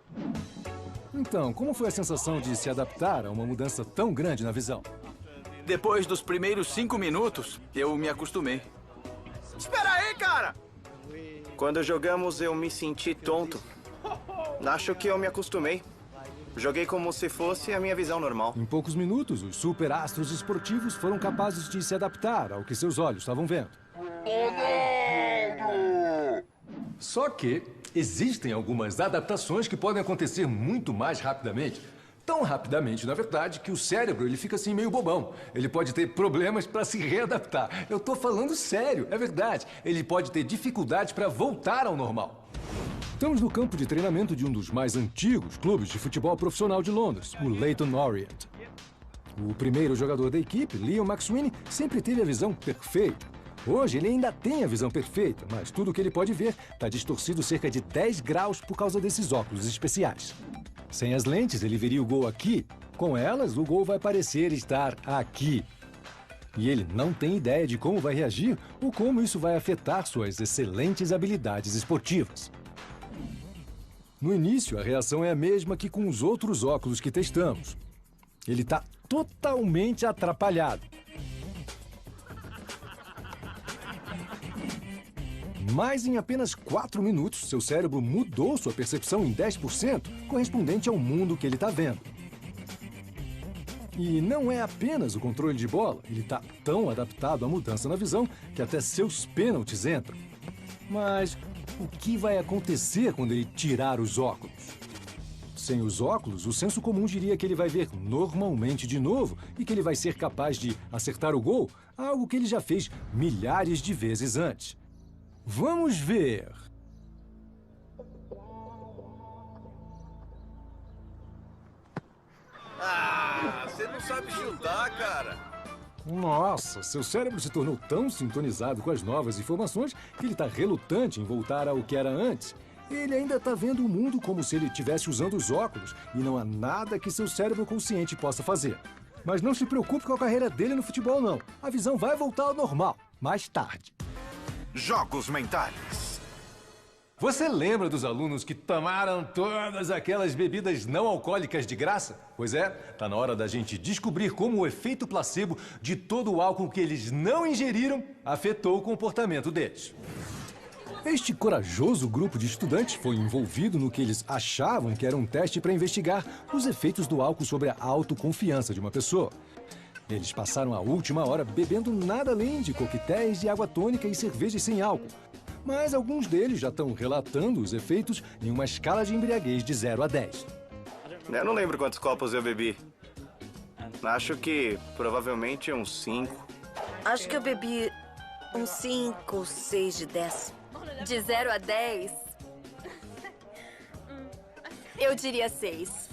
Então, como foi a sensação de se adaptar a uma mudança tão grande na visão? Depois dos primeiros 5 minutos, eu me acostumei. Espera aí, cara! Quando jogamos, eu me senti tonto. Acho que eu me acostumei. Joguei como se fosse a minha visão normal. Em poucos minutos, os superastros esportivos foram capazes de se adaptar ao que seus olhos estavam vendo. Só que existem algumas adaptações que podem acontecer muito mais rapidamente. Tão rapidamente, na verdade, que o cérebro ele fica assim meio bobão. Ele pode ter problemas para se readaptar. Eu tô falando sério, é verdade. Ele pode ter dificuldades para voltar ao normal. Estamos no campo de treinamento de um dos mais antigos clubes de futebol profissional de Londres, o Leyton Orient. O primeiro jogador da equipe, Liam McSweeney, sempre teve a visão perfeita. Hoje ele ainda tem a visão perfeita, mas tudo o que ele pode ver está distorcido cerca de 10 graus por causa desses óculos especiais. Sem as lentes, ele veria o gol aqui. Com elas, o gol vai parecer estar aqui. E ele não tem ideia de como vai reagir ou como isso vai afetar suas excelentes habilidades esportivas. No início, a reação é a mesma que com os outros óculos que testamos. Ele está totalmente atrapalhado. Mas em apenas 4 minutos, seu cérebro mudou sua percepção em 10%, correspondente ao mundo que ele está vendo. E não é apenas o controle de bola, ele está tão adaptado à mudança na visão que até seus pênaltis entram. Mas o que vai acontecer quando ele tirar os óculos? Sem os óculos, o senso comum diria que ele vai ver normalmente de novo e que ele vai ser capaz de acertar o gol, algo que ele já fez milhares de vezes antes. Vamos ver. Ah, você não sabe chutar, cara. Nossa, seu cérebro se tornou tão sintonizado com as novas informações que ele está relutante em voltar ao que era antes. Ele ainda está vendo o mundo como se ele estivesse usando os óculos e não há nada que seu cérebro consciente possa fazer. Mas não se preocupe com a carreira dele no futebol, não. A visão vai voltar ao normal, mais tarde. Jogos mentais. Você lembra dos alunos que tomaram todas aquelas bebidas não alcoólicas de graça? Pois é, tá na hora da gente descobrir como o efeito placebo de todo o álcool que eles não ingeriram afetou o comportamento deles. Este corajoso grupo de estudantes foi envolvido no que eles achavam que era um teste para investigar os efeitos do álcool sobre a autoconfiança de uma pessoa. Eles passaram a última hora bebendo nada além de coquetéis de água tônica e cervejas sem álcool. Mas alguns deles já estão relatando os efeitos em uma escala de embriaguez de 0 a 10. Eu não lembro quantos copos eu bebi. Acho que provavelmente uns 5. Acho que eu bebi uns 5, 6 de 10. De 0 a 10? Eu diria 6.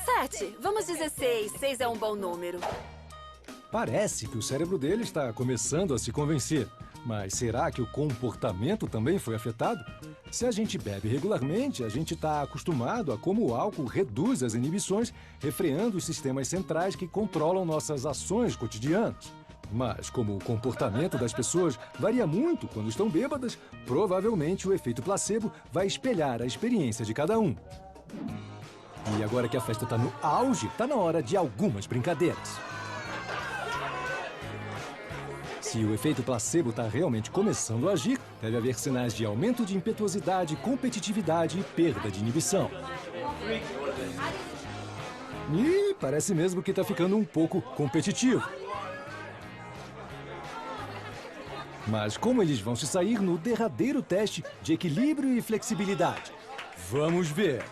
7. Vamos dizer 6. 6 é um bom número. Parece que o cérebro dele está começando a se convencer. Mas será que o comportamento também foi afetado? Se a gente bebe regularmente, a gente está acostumado a como o álcool reduz as inibições, refreando os sistemas centrais que controlam nossas ações cotidianas. Mas como o comportamento das pessoas varia muito quando estão bêbadas, provavelmente o efeito placebo vai espelhar a experiência de cada um. E agora que a festa está no auge, está na hora de algumas brincadeiras. Se o efeito placebo está realmente começando a agir, deve haver sinais de aumento de impetuosidade, competitividade e perda de inibição. E parece mesmo que está ficando um pouco competitivo. Mas como eles vão se sair no derradeiro teste de equilíbrio e flexibilidade? Vamos ver.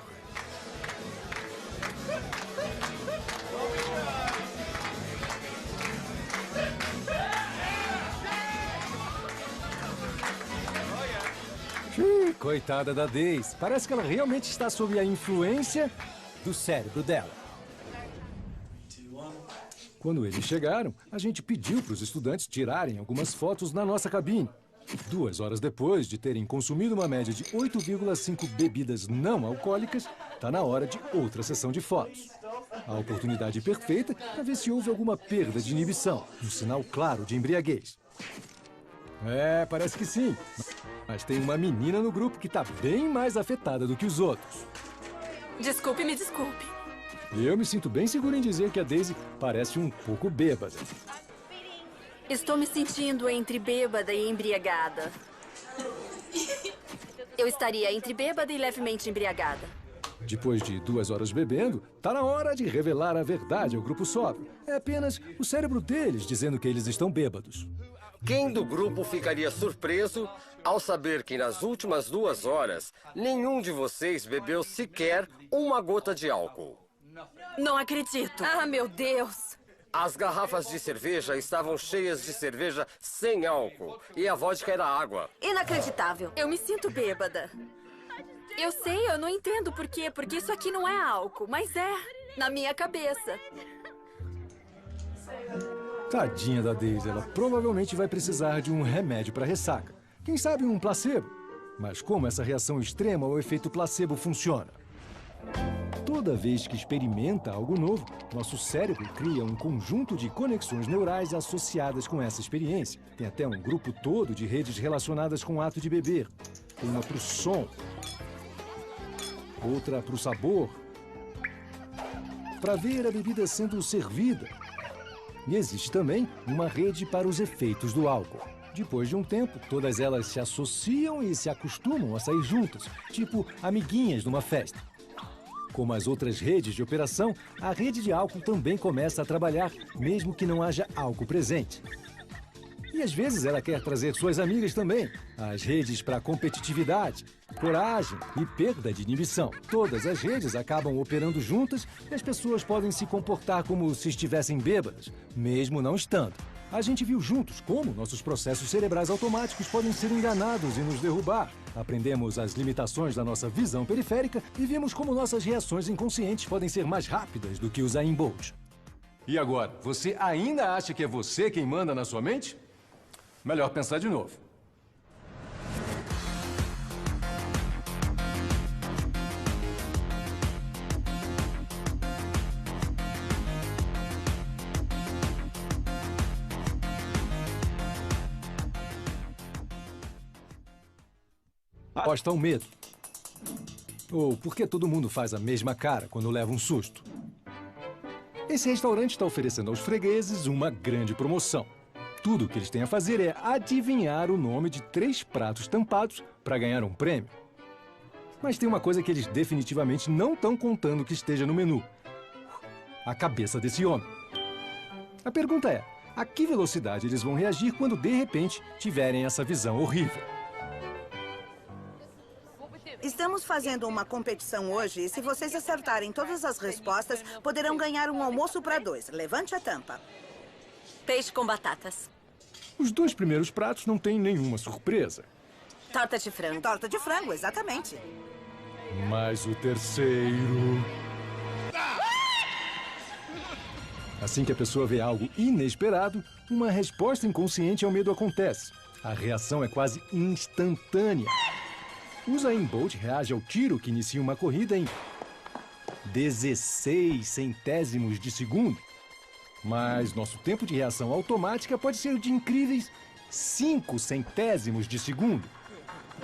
Coitada da Daisy. Parece que ela realmente está sob a influência do cérebro dela. Quando eles chegaram, a gente pediu para os estudantes tirarem algumas fotos na nossa cabine. 2 horas depois de terem consumido uma média de 8,5 bebidas não alcoólicas, está na hora de outra sessão de fotos. A oportunidade perfeita para ver se houve alguma perda de inibição, um sinal claro de embriaguez. É, parece que sim. Mas tem uma menina no grupo que está bem mais afetada do que os outros. Desculpe, me desculpe. Eu me sinto bem seguro em dizer que a Daisy parece um pouco bêbada. Estou me sentindo entre bêbada e embriagada. Eu estaria entre bêbada e levemente embriagada. Depois de 2 horas bebendo, tá na hora de revelar a verdade ao grupo sóbrio. É apenas o cérebro deles dizendo que eles estão bêbados. Quem do grupo ficaria surpreso ao saber que nas últimas 2 horas, nenhum de vocês bebeu sequer uma gota de álcool? Não acredito. Ah, meu Deus. As garrafas de cerveja estavam cheias de cerveja sem álcool e a vodka era água. Inacreditável. Eu me sinto bêbada. Eu sei, eu não entendo por quê, porque isso aqui não é álcool, mas é na minha cabeça. Tadinha da Daisy, ela provavelmente vai precisar de um remédio para ressaca. Quem sabe um placebo? Mas como essa reação extrema ao efeito placebo funciona? Toda vez que experimenta algo novo, nosso cérebro cria um conjunto de conexões neurais associadas com essa experiência. Tem até um grupo todo de redes relacionadas com o ato de beber. Tem uma para o som, outra para o sabor, para ver a bebida sendo servida. E existe também uma rede para os efeitos do álcool. Depois de um tempo, todas elas se associam e se acostumam a sair juntas, tipo amiguinhas numa festa. Como as outras redes de operação, a rede de álcool também começa a trabalhar, mesmo que não haja álcool presente. E às vezes ela quer trazer suas amigas também. As redes para competitividade, coragem e perda de inibição. Todas as redes acabam operando juntas e as pessoas podem se comportar como se estivessem bêbadas, mesmo não estando. A gente viu juntos como nossos processos cerebrais automáticos podem ser enganados e nos derrubar. Aprendemos as limitações da nossa visão periférica e vimos como nossas reações inconscientes podem ser mais rápidas do que os Usain Bolt. E agora, você ainda acha que é você quem manda na sua mente? Melhor pensar de novo. Aposta ao medo. Ou por que todo mundo faz a mesma cara quando leva um susto? Esse restaurante está oferecendo aos fregueses uma grande promoção. Tudo o que eles têm a fazer é adivinhar o nome de 3 pratos tampados para ganhar um prêmio. Mas tem uma coisa que eles definitivamente não estão contando que esteja no menu. A cabeça desse homem. A pergunta é, a que velocidade eles vão reagir quando de repente tiverem essa visão horrível? Estamos fazendo uma competição hoje e se vocês acertarem todas as respostas, poderão ganhar um almoço para 2. Levante a tampa. Peixe com batatas. Os 2 primeiros pratos não têm nenhuma surpresa. Torta de frango. Torta de frango, exatamente. Mas o terceiro... Assim que a pessoa vê algo inesperado, uma resposta inconsciente ao medo acontece. A reação é quase instantânea. O Usain Bolt reage ao tiro que inicia uma corrida em 16 centésimos de segundo. Mas nosso tempo de reação automática pode ser de incríveis 5 centésimos de segundo.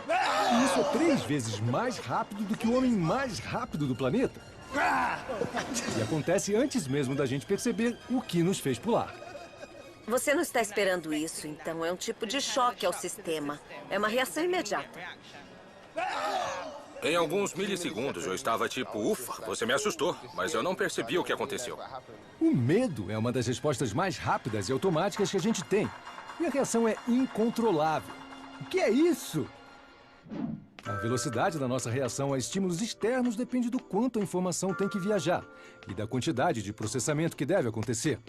E isso é 3 vezes mais rápido do que o homem mais rápido do planeta. E acontece antes mesmo da gente perceber o que nos fez pular. Você não está esperando isso, então é um tipo de choque ao sistema. É uma reação imediata. Em alguns milissegundos eu estava tipo, ufa, você me assustou, mas eu não percebi o que aconteceu. O medo é uma das respostas mais rápidas e automáticas que a gente tem. E a reação é incontrolável. O que é isso? A velocidade da nossa reação a estímulos externos depende do quanto a informação tem que viajar e da quantidade de processamento que deve acontecer.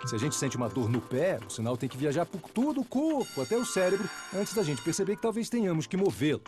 Se a gente sente uma dor no pé, o sinal tem que viajar por todo o corpo, até o cérebro, antes da gente perceber que talvez tenhamos que movê-lo.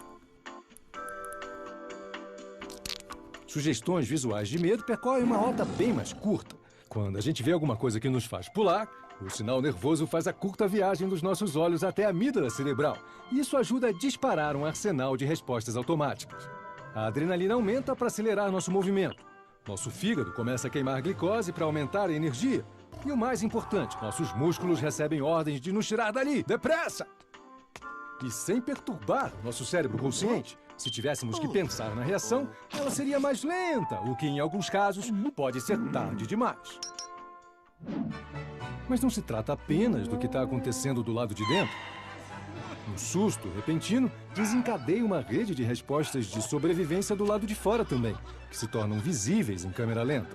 Sugestões visuais de medo percorrem uma rota bem mais curta. Quando a gente vê alguma coisa que nos faz pular, o sinal nervoso faz a curta viagem dos nossos olhos até a amígdala cerebral. E isso ajuda a disparar um arsenal de respostas automáticas. A adrenalina aumenta para acelerar nosso movimento. Nosso fígado começa a queimar glicose para aumentar a energia. E o mais importante, nossos músculos recebem ordens de nos tirar dali, depressa! E sem perturbar nosso cérebro consciente. Se tivéssemos que pensar na reação, ela seria mais lenta, o que em alguns casos pode ser tarde demais. Mas não se trata apenas do que está acontecendo do lado de dentro. Um susto repentino desencadeia uma rede de respostas de sobrevivência do lado de fora também, que se tornam visíveis em câmera lenta.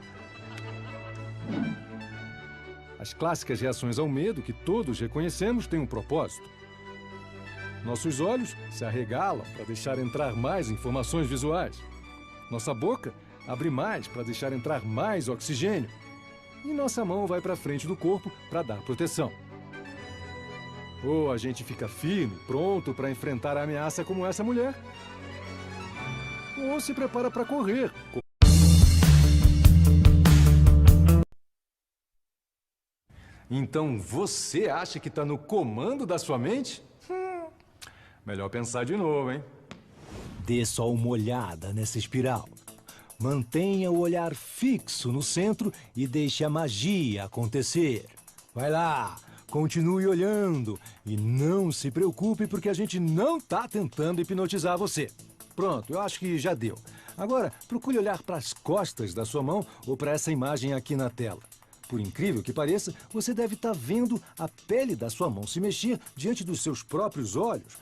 As clássicas reações ao medo que todos reconhecemos têm um propósito. Nossos olhos se arregalam para deixar entrar mais informações visuais. Nossa boca abre mais para deixar entrar mais oxigênio. E nossa mão vai para frente do corpo para dar proteção. Ou a gente fica firme, pronto para enfrentar a ameaça como essa mulher. Ou se prepara para correr. Então você acha que está no comando da sua mente? Melhor pensar de novo, hein? Dê só uma olhada nessa espiral. Mantenha o olhar fixo no centro e deixe a magia acontecer. Vai lá, continue olhando e não se preocupe porque a gente não está tentando hipnotizar você. Pronto, eu acho que já deu. Agora, procure olhar para as costas da sua mão ou para essa imagem aqui na tela. Por incrível que pareça, você deve estar vendo a pele da sua mão se mexer diante dos seus próprios olhos.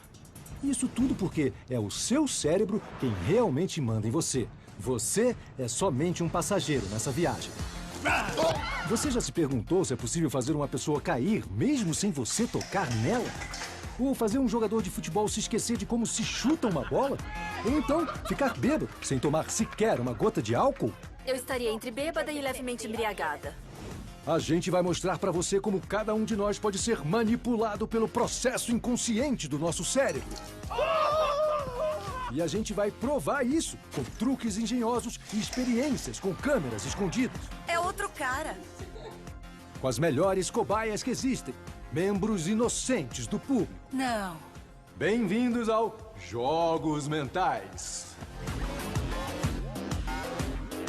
Isso tudo porque é o seu cérebro quem realmente manda em você. Você é somente um passageiro nessa viagem. Você já se perguntou se é possível fazer uma pessoa cair mesmo sem você tocar nela? Ou fazer um jogador de futebol se esquecer de como se chuta uma bola? Ou então ficar bêbado sem tomar sequer uma gota de álcool? Eu estaria entre bêbada e levemente embriagada. A gente vai mostrar pra você como cada um de nós pode ser manipulado pelo processo inconsciente do nosso cérebro. E a gente vai provar isso com truques engenhosos e experiências com câmeras escondidas. É outro cara. Com as melhores cobaias que existem. Membros inocentes do público. Não. Bem-vindos ao Jogos Mentais.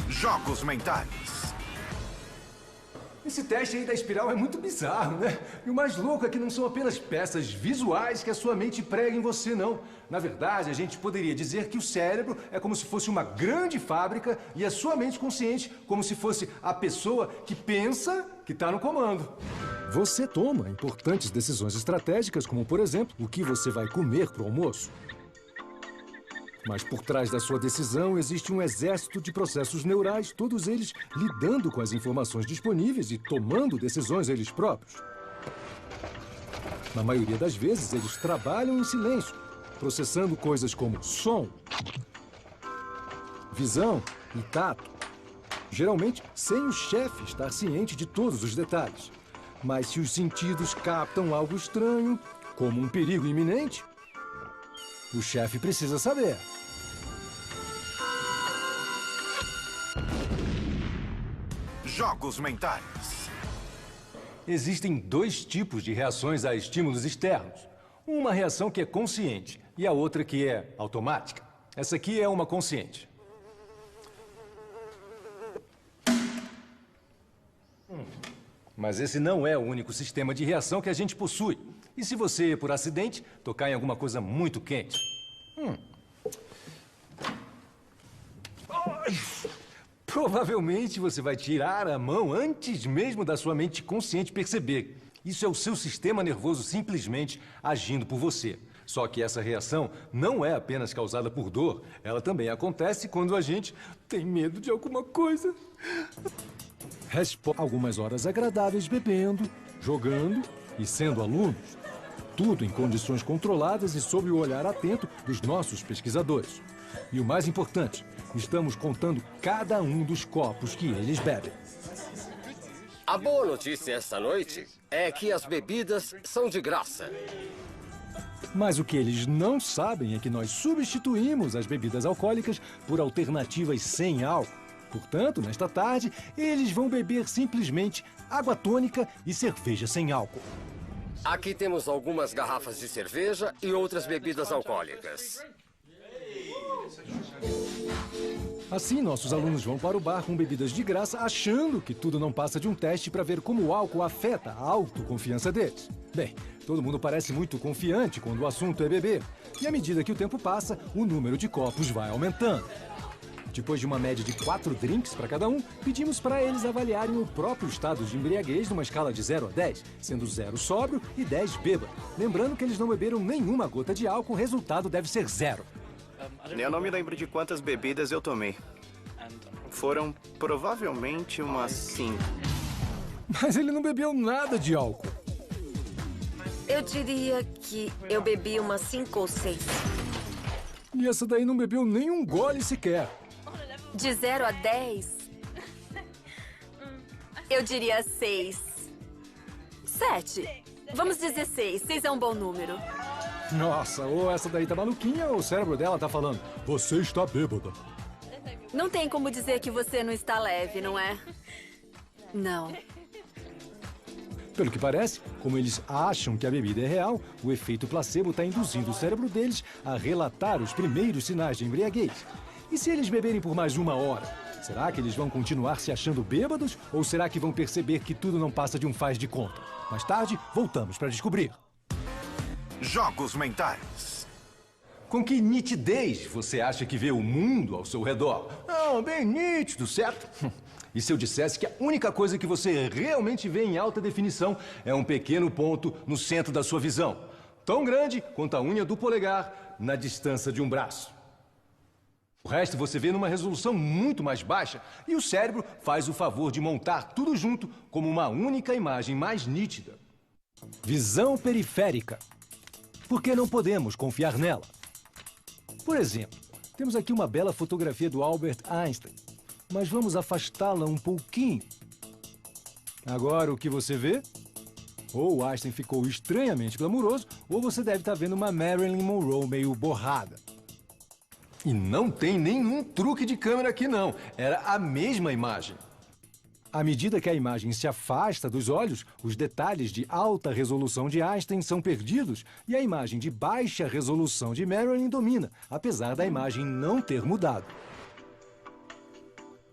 Jogos Mentais. Esse teste aí da espiral é muito bizarro, né? E o mais louco é que não são apenas peças visuais que a sua mente prega em você, não. Na verdade, a gente poderia dizer que o cérebro é como se fosse uma grande fábrica e a sua mente consciente como se fosse a pessoa que pensa que está no comando. Você toma importantes decisões estratégicas, como, por exemplo, o que você vai comer para o almoço. Mas por trás da sua decisão existe um exército de processos neurais, todos eles lidando com as informações disponíveis e tomando decisões eles próprios. Na maioria das vezes, eles trabalham em silêncio, processando coisas como som, visão e tato. Geralmente, sem o chefe estar ciente de todos os detalhes. Mas se os sentidos captam algo estranho, como um perigo iminente, o chefe precisa saber. Jogos Mentais. Existem dois tipos de reações a estímulos externos. Uma reação que é consciente e a outra que é automática. Essa aqui é uma consciente. Mas esse não é o único sistema de reação que a gente possui. E se você, por acidente, tocar em alguma coisa muito quente? Provavelmente você vai tirar a mão antes mesmo da sua mente consciente perceber. Isso é o seu sistema nervoso simplesmente agindo por você. Só que essa reação não é apenas causada por dor, ela também acontece quando a gente tem medo de alguma coisa. Algumas horas agradáveis bebendo, jogando e sendo alunos. Tudo em condições controladas e sob o olhar atento dos nossos pesquisadores. E o mais importante, estamos contando cada um dos copos que eles bebem. A boa notícia esta noite é que as bebidas são de graça. Mas o que eles não sabem é que nós substituímos as bebidas alcoólicas por alternativas sem álcool. Portanto, nesta tarde, eles vão beber simplesmente água tônica e cerveja sem álcool. Aqui temos algumas garrafas de cerveja e outras bebidas alcoólicas. Assim, nossos alunos vão para o bar com bebidas de graça, achando que tudo não passa de um teste para ver como o álcool afeta a autoconfiança deles. Bem, todo mundo parece muito confiante quando o assunto é beber. E à medida que o tempo passa, o número de copos vai aumentando. Depois de uma média de 4 drinks para cada um, pedimos para eles avaliarem o próprio estado de embriaguez numa escala de 0 a 10, sendo 0 sóbrio e 10 bêbado. Lembrando que eles não beberam nenhuma gota de álcool, o resultado deve ser 0. Eu não me lembro de quantas bebidas eu tomei. Foram provavelmente umas 5. Mas ele não bebeu nada de álcool. Eu diria que eu bebi umas 5 ou 6. E essa daí não bebeu nem um gole sequer. De 0 a 10, eu diria 6. 7. Vamos dizer 6. 6 é um bom número. Nossa, ou essa daí tá maluquinha ou o cérebro dela tá falando: você está bêbada. Não tem como dizer que você não está leve, não é? Não. Pelo que parece, como eles acham que a bebida é real, o efeito placebo está induzindo o cérebro deles a relatar os primeiros sinais de embriaguez. E se eles beberem por mais 1 hora? Será que eles vão continuar se achando bêbados ou será que vão perceber que tudo não passa de um faz de conta? Mais tarde, voltamos para descobrir. Jogos mentais. Com que nitidez você acha que vê o mundo ao seu redor? Ah, bem nítido, certo? E se eu dissesse que a única coisa que você realmente vê em alta definição é um pequeno ponto no centro da sua visão, tão grande quanto a unha do polegar na distância de um braço? O resto você vê numa resolução muito mais baixa e o cérebro faz o favor de montar tudo junto como uma única imagem mais nítida. Visão periférica. Por que não podemos confiar nela? Por exemplo, temos aqui uma bela fotografia do Albert Einstein, mas vamos afastá-la um pouquinho. Agora, o que você vê? Ou o Einstein ficou estranhamente glamuroso, ou você deve estar vendo uma Marilyn Monroe meio borrada. E não tem nenhum truque de câmera aqui, não. Era a mesma imagem. À medida que a imagem se afasta dos olhos, os detalhes de alta resolução de Einstein são perdidos e a imagem de baixa resolução de Marilyn domina, apesar da imagem não ter mudado.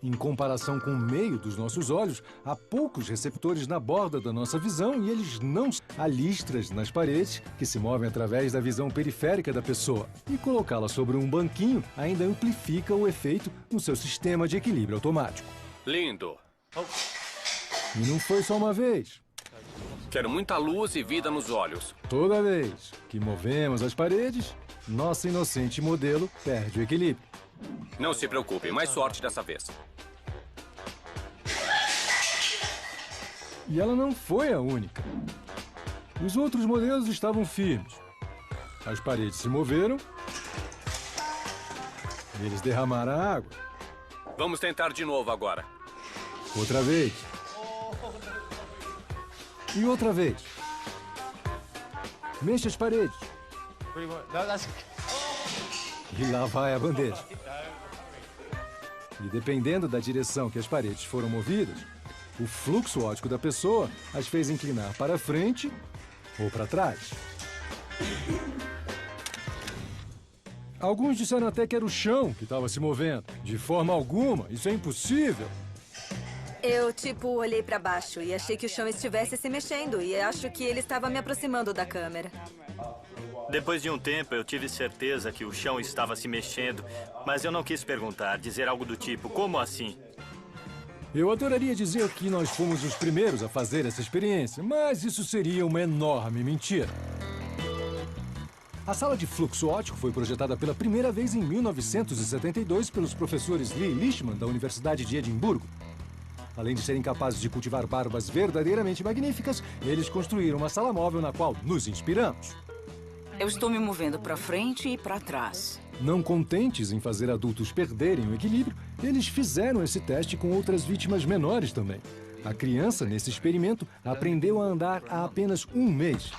Em comparação com o meio dos nossos olhos, há poucos receptores na borda da nossa visão e eles não... Há listras nas paredes que se movem através da visão periférica da pessoa. E colocá-la sobre um banquinho ainda amplifica o efeito no seu sistema de equilíbrio automático. Lindo. E não foi só uma vez. Quero muita luz e vida nos olhos. Toda vez que movemos as paredes, nossa inocente modelo perde o equilíbrio. Não se preocupe, mais sorte dessa vez. E ela não foi a única. Os outros modelos estavam firmes. As paredes se moveram. E eles derramaram a água. Vamos tentar de novo agora. Outra vez. E outra vez. Mexa as paredes. E lá vai a bandeja. E dependendo da direção que as paredes foram movidas, o fluxo óptico da pessoa as fez inclinar para frente ou para trás. Alguns disseram até que era o chão que estava se movendo. De forma alguma, isso é impossível. Eu, olhei pra baixo e achei que o chão estivesse se mexendo e acho que ele estava me aproximando da câmera. Depois de um tempo, eu tive certeza que o chão estava se mexendo, mas eu não quis perguntar, dizer algo do tipo, como assim? Eu adoraria dizer que nós fomos os primeiros a fazer essa experiência, mas isso seria uma enorme mentira. A sala de fluxo óptico foi projetada pela primeira vez em 1972 pelos professores Lee Lichtman, da Universidade de Edimburgo. Além de serem capazes de cultivar barbas verdadeiramente magníficas, eles construíram uma sala móvel na qual nos inspiramos. Eu estou me movendo para frente e para trás. Não contentes em fazer adultos perderem o equilíbrio, eles fizeram esse teste com outras vítimas menores também. A criança, nesse experimento, aprendeu a andar há apenas 1 mês.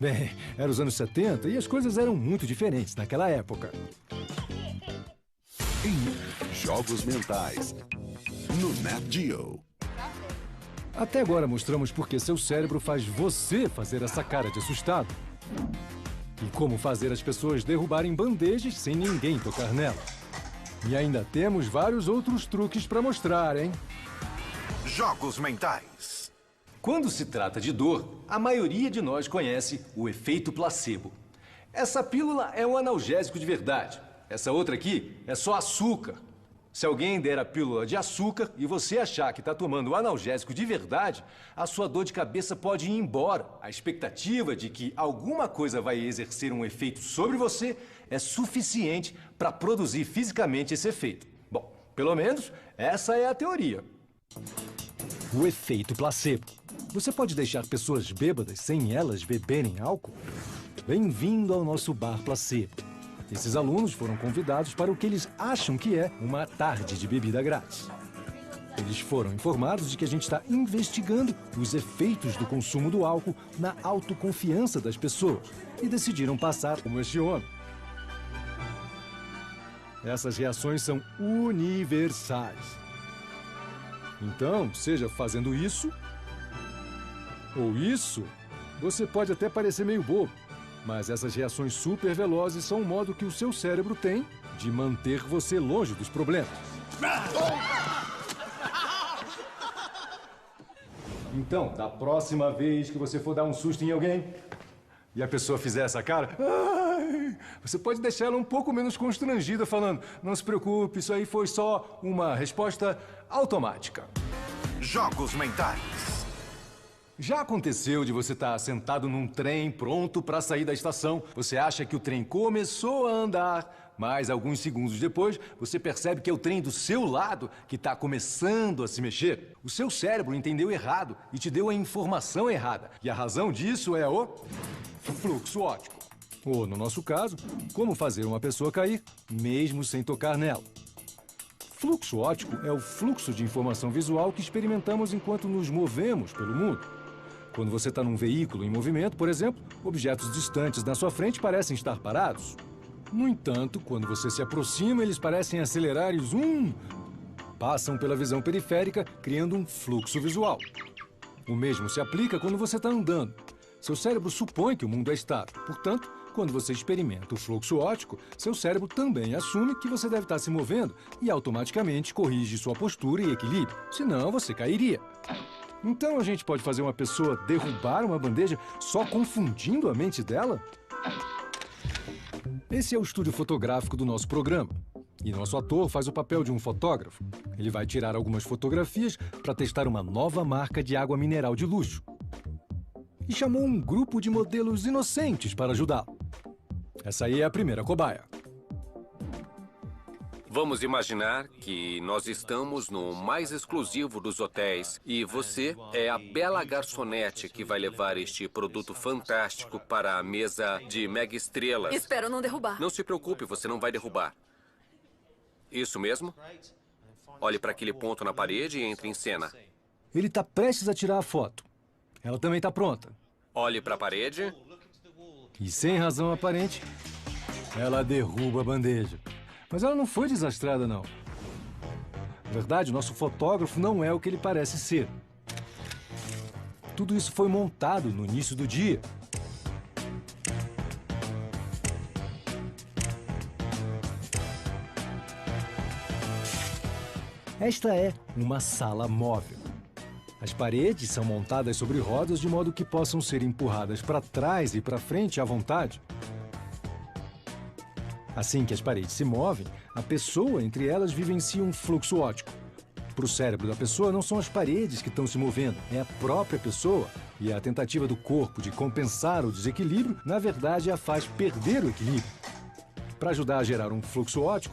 Bem, eram os anos 70 e as coisas eram muito diferentes naquela época. Jogos mentais. No Nat Geo. Até agora mostramos por que seu cérebro faz você fazer essa cara de assustado. E como fazer as pessoas derrubarem bandejas sem ninguém tocar nela. E ainda temos vários outros truques para mostrar, hein? Jogos mentais. Quando se trata de dor, a maioria de nós conhece o efeito placebo. Essa pílula é um analgésico de verdade. Essa outra aqui é só açúcar. Se alguém der a pílula de açúcar e você achar que está tomando o analgésico de verdade, a sua dor de cabeça pode ir embora. A expectativa de que alguma coisa vai exercer um efeito sobre você é suficiente para produzir fisicamente esse efeito. Bom, pelo menos essa é a teoria. O efeito placebo. Você pode deixar pessoas bêbadas sem elas beberem álcool? Bem-vindo ao nosso bar placebo. Esses alunos foram convidados para o que eles acham que é uma tarde de bebida grátis. Eles foram informados de que a gente está investigando os efeitos do consumo do álcool na autoconfiança das pessoas e decidiram passar como este homem. Essas reações são universais. Então, seja fazendo isso ou isso, você pode até parecer meio bobo. Mas essas reações super velozes são um modo que o seu cérebro tem de manter você longe dos problemas. Então, da próxima vez que você for dar um susto em alguém e a pessoa fizer essa cara, você pode deixar ela um pouco menos constrangida falando: não se preocupe, isso aí foi só uma resposta automática. Jogos mentais. Já aconteceu de você estar sentado num trem pronto para sair da estação? Você acha que o trem começou a andar, mas alguns segundos depois você percebe que é o trem do seu lado que está começando a se mexer? O seu cérebro entendeu errado e te deu a informação errada. E a razão disso é o fluxo óptico. Ou, no nosso caso, como fazer uma pessoa cair mesmo sem tocar nela. Fluxo óptico é o fluxo de informação visual que experimentamos enquanto nos movemos pelo mundo. Quando você está num veículo em movimento, por exemplo, objetos distantes na sua frente parecem estar parados. No entanto, quando você se aproxima, eles parecem acelerar e passam pela visão periférica, criando um fluxo visual. O mesmo se aplica quando você está andando. Seu cérebro supõe que o mundo é estável. Portanto, quando você experimenta o fluxo óptico, seu cérebro também assume que você deve estar se movendo e automaticamente corrige sua postura e equilíbrio. Senão, você cairia. Então, a gente pode fazer uma pessoa derrubar uma bandeja só confundindo a mente dela? Esse é o estúdio fotográfico do nosso programa. E nosso ator faz o papel de um fotógrafo. Ele vai tirar algumas fotografias para testar uma nova marca de água mineral de luxo. E chamou um grupo de modelos inocentes para ajudá-lo. Essa aí é a primeira cobaia. Vamos imaginar que nós estamos no mais exclusivo dos hotéis e você é a bela garçonete que vai levar este produto fantástico para a mesa de mega estrelas. Espero não derrubar. Não se preocupe, você não vai derrubar. Isso mesmo? Olhe para aquele ponto na parede e entre em cena. Ele está prestes a tirar a foto. Ela também está pronta. Olhe para a parede. E sem razão aparente, ela derruba a bandeja. Mas ela não foi desastrada, não. Na verdade, o nosso fotógrafo não é o que ele parece ser. Tudo isso foi montado no início do dia. Esta é uma sala móvel. As paredes são montadas sobre rodas de modo que possam ser empurradas para trás e para frente à vontade. Assim que as paredes se movem, a pessoa entre elas vivencia um fluxo óptico. Para o cérebro da pessoa, não são as paredes que estão se movendo, é a própria pessoa. E a tentativa do corpo de compensar o desequilíbrio, na verdade, a faz perder o equilíbrio. Para ajudar a gerar um fluxo óptico,